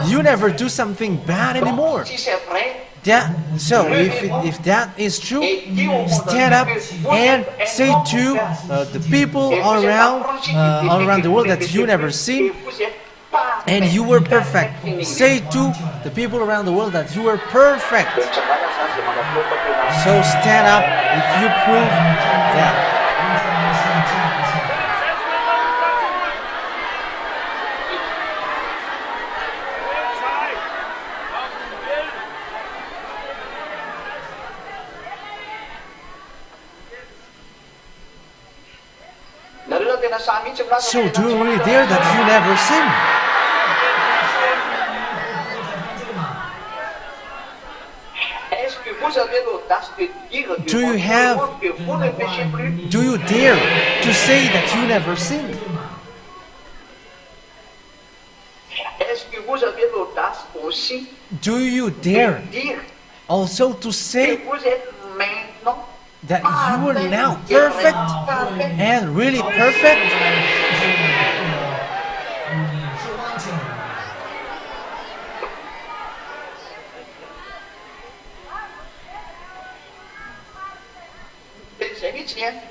You never do something bad anymore. So if that is true, stand up and say to the people all around the world that you never sin and you were perfect. Say to the people around the world that you are perfect. So stand up if you prove that. So do you really dare that you never sin? Do you dare to say that you never sinned? Do you dare also to say that you are now perfect and really perfect?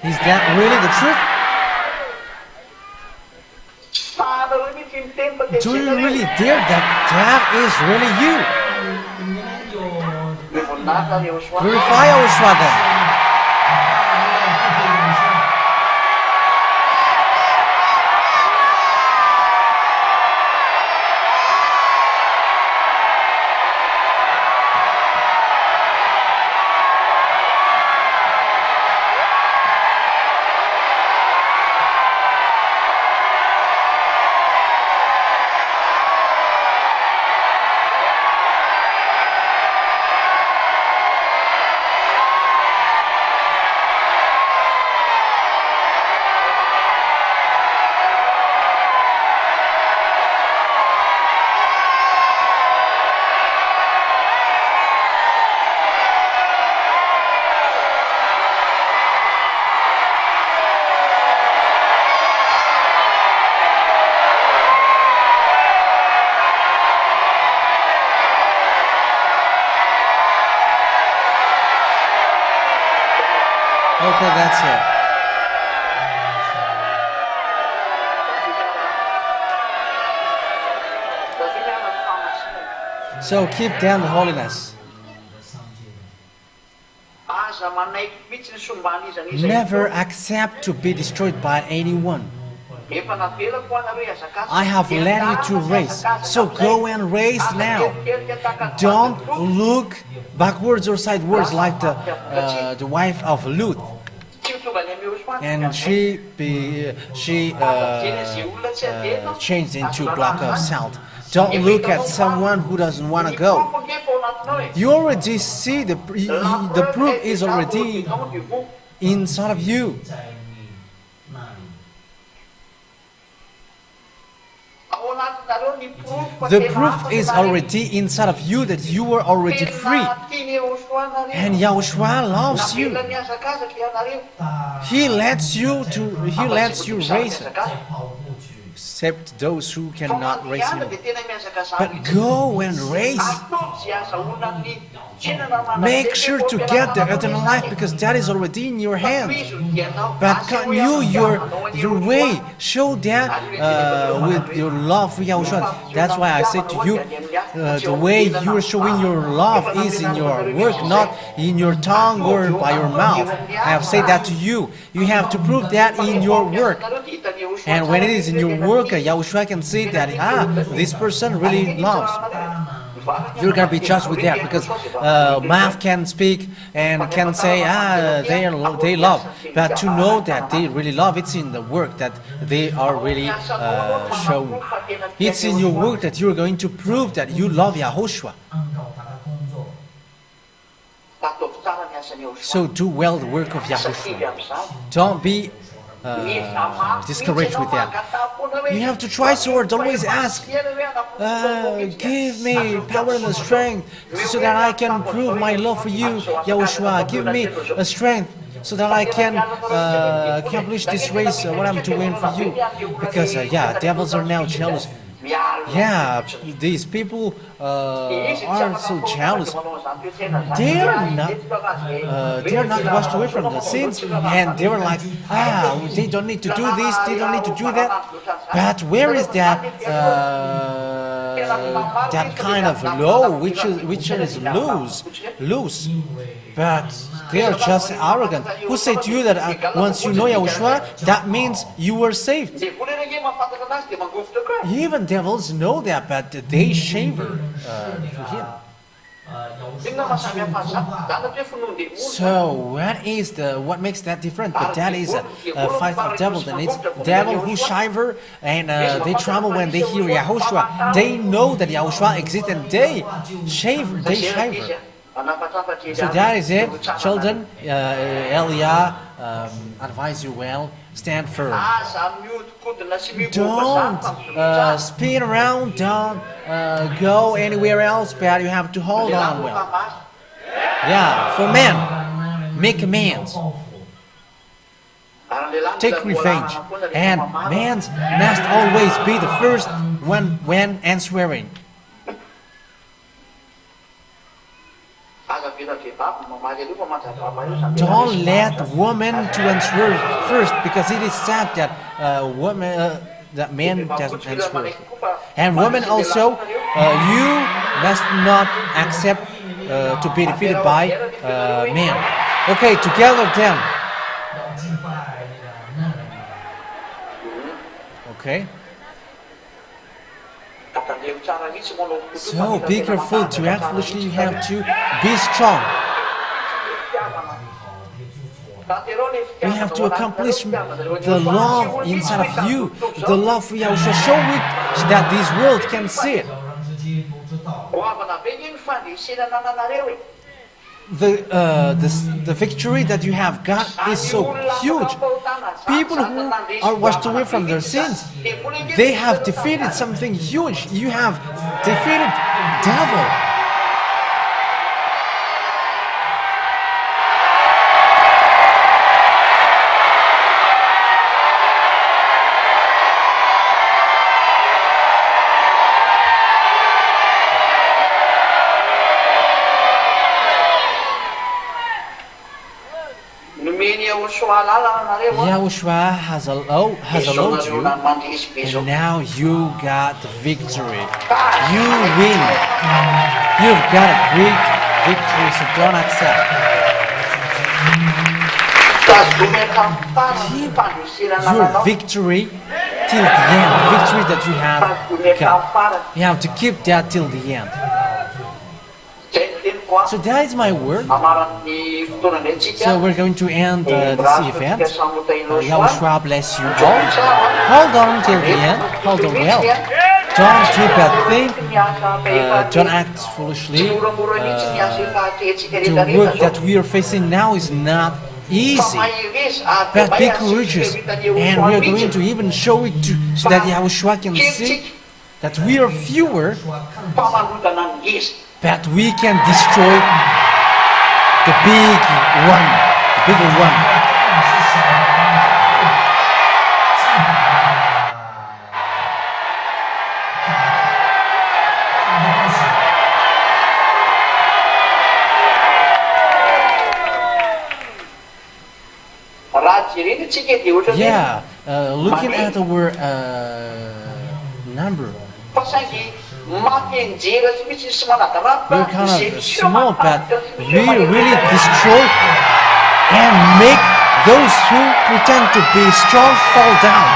Is that really the truth? Do you really dare that that is really you? Glorify Yahushua then. Okay, that's it. So keep down the holiness. Never accept to be destroyed by anyone. I have led you to race, so go and race now. Don't look backwards or sideways like the wife of Lut. And she changed into a block of salt. Don't look at someone who doesn't want to go. You already see the proof is already inside of you. The proof is already inside of you that you were already free. And Yahushua loves you. He lets you race it. Except those who cannot race him. But go and race. Make sure to get the eternal life, because that is already in your hand. But continue your way. Show that with your love for Yahushua. That's why I say to you, the way you are showing your love is in your work, not in your tongue or by your mouth. I have said that to you. You have to prove that in your work. And when it is in your work, Yahushua can see that, this person really loves. You're going to be judged with that, because mouth can speak and can say, they love. But to know that they really love, it's in the work that they are really shown. It's in your work that you're going to prove that you love Yahushua. So do well the work of Yahushua. Don't be discouraged with that. You have to try so hard. Always ask, give me power and strength so that I can prove my love for you, Yahushua. Give me a strength so that I can accomplish this race, what I'm doing for you. Because, devils are now jealous. Yeah, these people are so jealous. They are not washed away from the sins, and they were like, they don't need to do this, they don't need to do that. But where is that that kind of law which is loose? But they are just arrogant. Who said to you that once you know Yahushua, that means you were saved? Even devils know that, but they shaver for him. So what makes that different? But that is a fight of devil, and it's devil who shiver, and they tremble when they hear Yahushua. They know that Yahushua exists, and they shiver. So that is it, children. Elia advise you well. Stand firm. Don't spin around. Don't go anywhere else, but you have to hold on well. Yeah, for men, make amends. Take revenge. And men must always be the first one when answering. Don't let women to answer first, because it is sad that that man doesn't answer. And women also, you must not accept to be defeated by men. Okay, together then. Okay. So be careful to act foolishly. You have to be strong. You have to accomplish the love inside of you, the love for Yahushua. Show it so that this world can see it. The victory that you have got is so huge. People who are washed away from their sins, they have defeated something huge. You have defeated devil. Yahushua has allowed you, and now you got the victory. You win. You've got a great victory, so don't accept. Keep your victory till the end. The victory that you have got. You have to keep that till the end. So that is my word. So we're going to end this event. Yahushua bless you all. Hold on till the end. Hold on well. Don't do bad things. Don't act foolishly. The work that we are facing now is not easy. But be courageous. And we are going to even show it so that Yahushua can see that we are fewer, but we can destroy the big one, the bigger one. Yeah, looking at our number. We're kind of small, but we really destroy and make those who pretend to be strong fall down.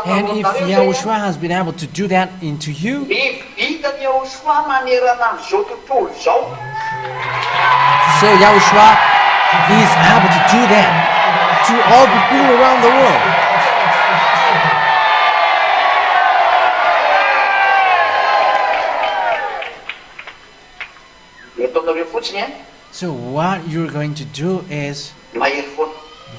And if Yahushua has been able to do that into you, so Yahushua is able to do that to all people around the world. So what you're going to do is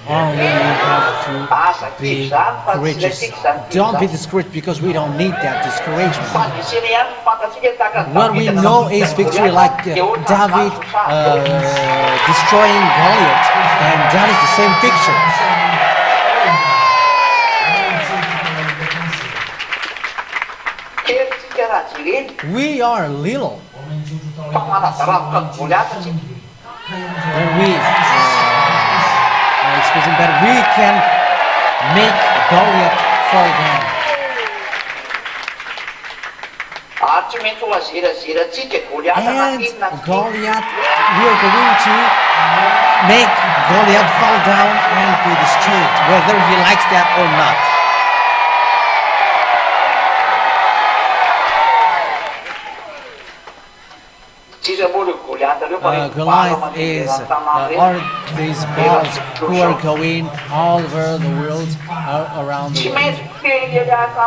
only you have to be courageous. Don't be discouraged, because we don't need that discouragement. What we know is victory, like David destroying Goliath, and that is the same picture. We are little. When we expressing that we can make Goliath fall down. Ary tsy maintsy ho azerazerantsika Goliath And anatinona Goliath, we are going to make Goliath fall down and be destroyed, whether he likes that or not. Goliath is are these balls who are going all over the world, around the world.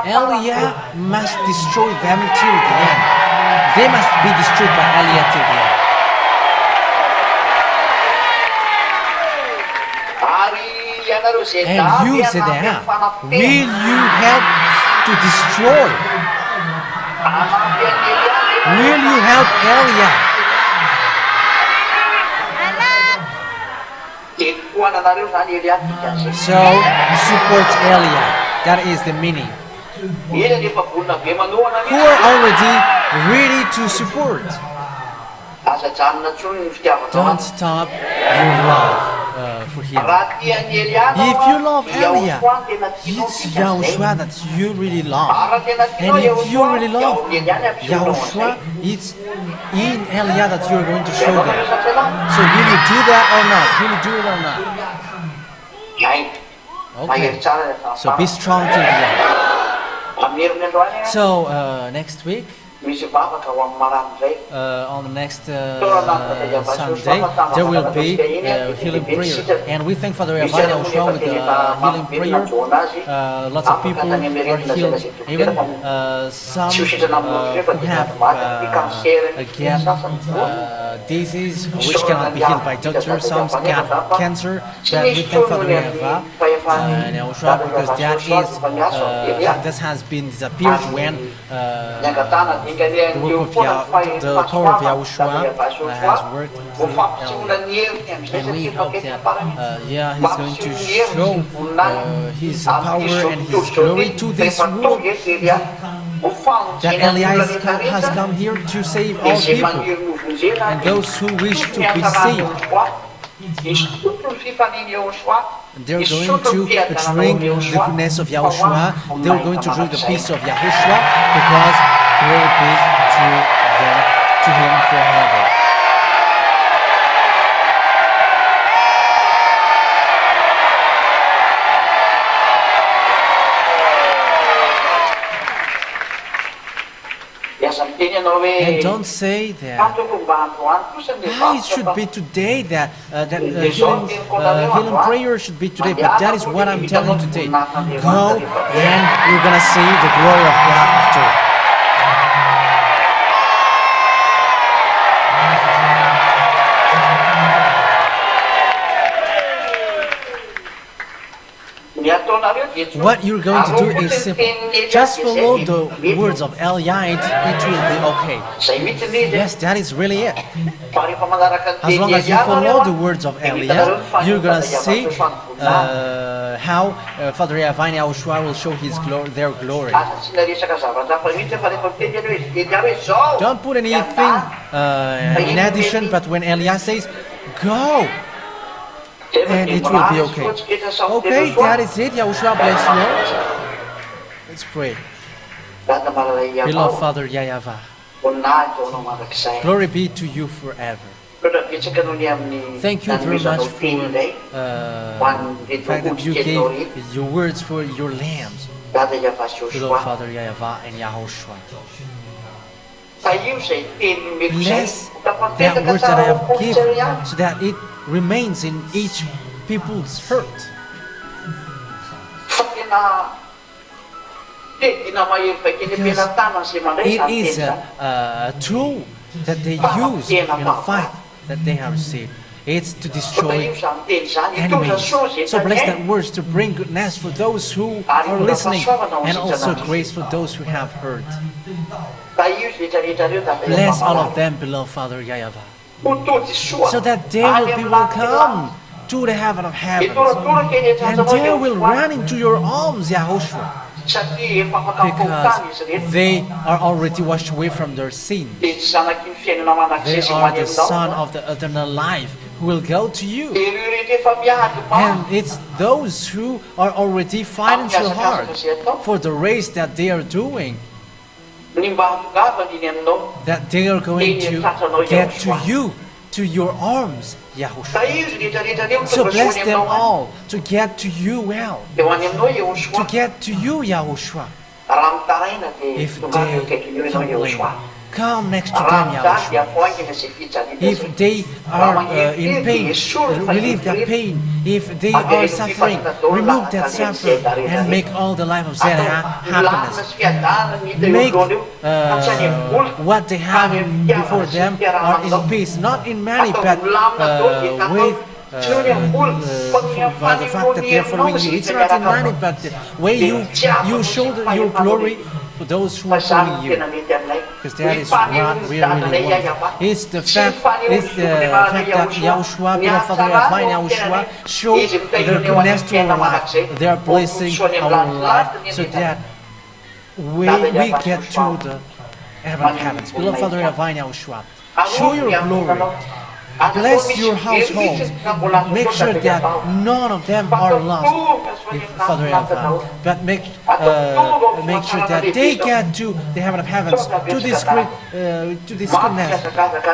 Eliah must destroy them till the end. They must be destroyed by Eliah till the end. And you, Zedekiah, will you help to destroy? Will you help Eliah? So, support Eliah. That is the meaning. Who are already ready to support? Don't stop your love for him. If you love Eliah, it's Yahushua that you really love. And if you really love Yahushua, it's in Eliah that you're going to show them. So will you do that or not? Will you do it or not? Okay. So be strong till the end. So next week, on the next Sunday, there will be healing prayer. And we thank Father YAHVAH with healing prayer. Lots of people are healed. Even some who have disease which cannot be healed by doctors. Some got cancer. But we thank Father YAHVAH and YAHOSHUAH because that has been disappeared when the work of the power of Yahushua has worked through Eliah. And we hope that he's going to show his power and his glory to this world. That Eliah has come here to save all people and those who wish to be saved. They're going to drink the goodness of Yahushua. They're going to drink the peace of Yahushua because glory be to him forever. And don't say that it should be today, that healing prayer should be today, but that is what I'm telling you today. Go and you're going to see the glory of God after. What you're going to do is simple. Just follow the words of Eliah, it will be okay. Yes, that is really it. As long as you follow the words of Eliah, you're going to see how Father YAHVAH and YAHOSHUAH will show their glory. Don't put anything in addition, but when Eliah says, go, and it will be okay. Okay, that is it. Yahushua bless you. Let's pray. Beloved Father YAHVAH, glory be to you forever. Thank you very much for the fact that you gave your words for your lambs. Beloved Father YAHVAH and YAHOSHUAH, bless that words that I have given so that it remains in each people's heart. Because it is a tool that they use in a fight that they have received. It's to destroy enemies. So bless that words to bring goodness for those who are listening and also grace for those who have heard. Bless all of them, beloved Father YAHVAH, so that they will be welcome to the heaven of heavens, and they will run into your arms, Yahushua, because they are already washed away from their sins. They are the Son of the eternal life who will go to you, and it's those who are already fighting so hard for the race that they are doing. that they are going to get to you, to your arms, Yahushua. So bless them all to get to you well, to get to you, Yahushua. If they complain, come next to them, Yahushua. If they are in pain, relieve that pain. If they are suffering, remove that suffering and make all the life of Zerah happiness. Make what they have before them are in peace, not in money, but with by the fact that they are following you. It's not in money, but the way you shoulder your glory for those who are following you, because that is what we really want. It's the fact that Yahushua, beloved Father YAHVAH and Yahushua, show their goodness to our life. They are blessing our life so that we get to the heaven of heavens. Beloved Father YAHVAH and Yahushua, show your glory. Bless your households. Make sure that none of them are lost, Father YAHVAH. But make sure that they get to the heaven of heavens, to this goodness.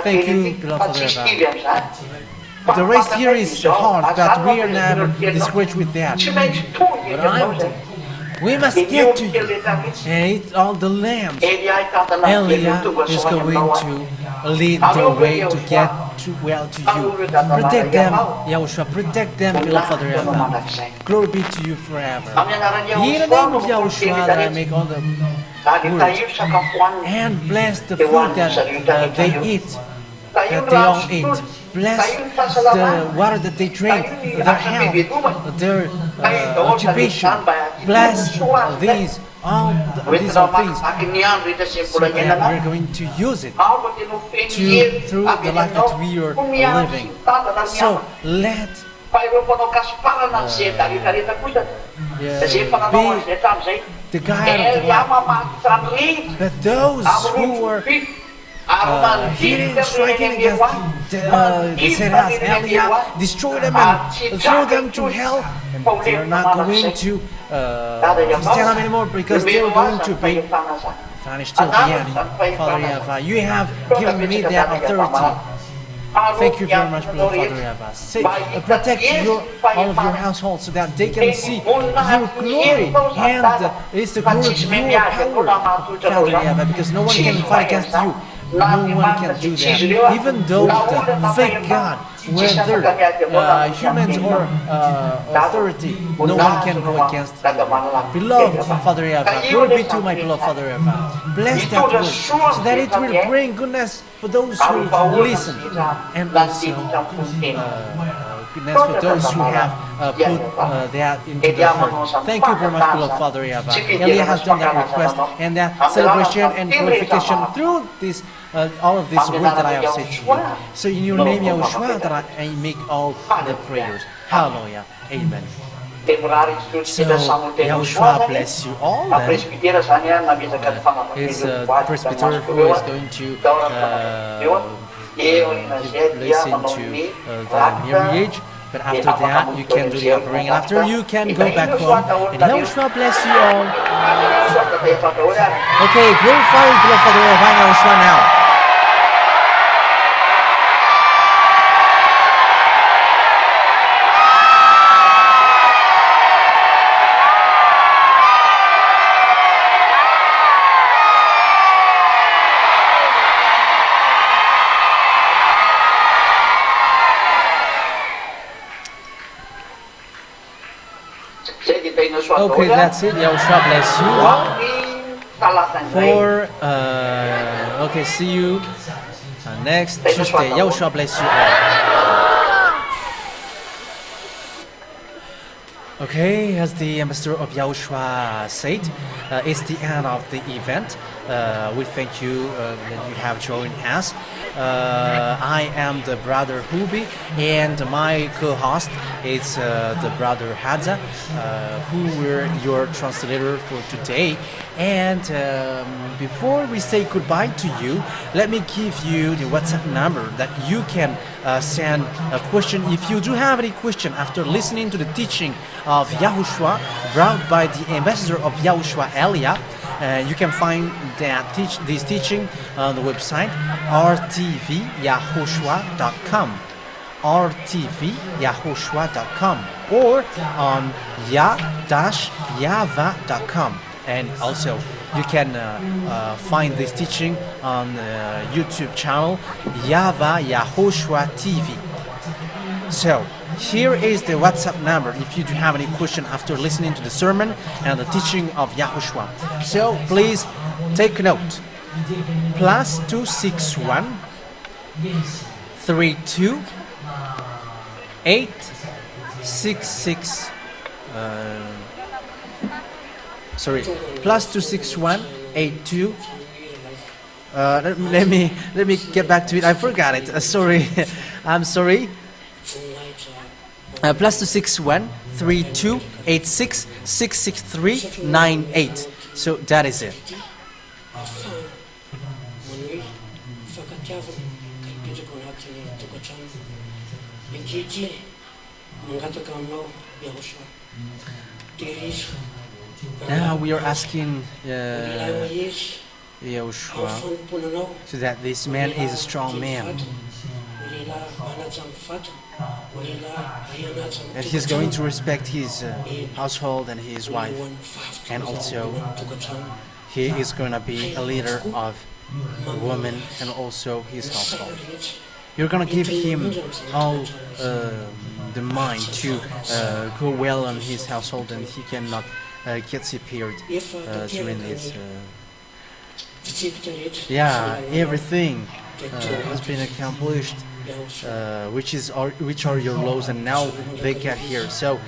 Thank you, beloved Father YAHVAH. The race here is hard, but we are never discouraged with that. But we must get to you and eat all the lambs. Elia is going to lead the way to get to you. Protect them, Yahushua. Protect them, beloved Father YAHVAH. Glory be to you forever. In the name of Yahushua, that I make all the words and bless the food that they eat, that they all eat. Bless the water that they drink, their health, their occupation. Bless these all things, so that we're going to use it through the life that we are living. So let be the guide of life. But those who are hitting, striking against the Serahs, Elia, destroy them and throw them to hell, and they are not going to stand up anymore, because they are going to be vanished till the end. Father YAHVAH, you have given me that authority. Thank you very much, beloved Father YAHVAH. Protect all of your household so that they can see your glory, and it's the glory of your power, Father YAHVAH, because no one can fight against you. No one can do that. Even though the fake God, whether humans or authority, no one can go against you. Beloved Father YAHVAH, glory be to my beloved Father YAHVAH. Bless that word so that it will bring goodness for those who listen, and also goodness for those who have put that into their heart. Thank you very much, beloved Father YAHVAH. Elia has done that request and that celebration and glorification through this, all of these words that I have said to you. So in your name, Yahushua, that I make all the prayers. Hallelujah. Amen. So Yahushua bless you all. It's the presbyter who is going to listen to the marriage. But after that, you can do the offering. And after, you can go back home. And Yahushua bless you all. Okay, glorify beloved Father YAHVAH Yahushua now. Okay, that's it. Yahushua bless you. Okay, see you next Tuesday. Yahushua bless you all. Okay, as the ambassador of Yahushua said, it's the end of the event. We thank you that you have joined us. I am the brother Hubi, and my co-host is the brother Hadza, who were your translator for today. And before we say goodbye to you, let me give you the WhatsApp number that you can send a question. If you do have any question after listening to the teaching of Yahushua brought by the ambassador of Yahushua, Elia, You can find this teaching on the website rtvyahoshua.com, rtvyahoshua.com, or on yah-yahvah.com. And also you can find this teaching on the YouTube channel YAHVAH YAHOSHUAH TV. So here is the WhatsApp number if you do have any question after listening to the sermon and the teaching of Yahhoshua. So please take note. +261 32 866 +261 82 let me get back to it. I forgot it. Sorry. I'm sorry. +261 32 86 663 98. So that is it. Now we are asking Yahushua so that this man is a strong man, and he's going to respect his household and his wife, and also he is going to be a leader of a woman and also his household. You're going to give him all the mind to go well on his household, and he cannot get disappeared during this. Everything has been accomplished, which are your laws, and now they get here. So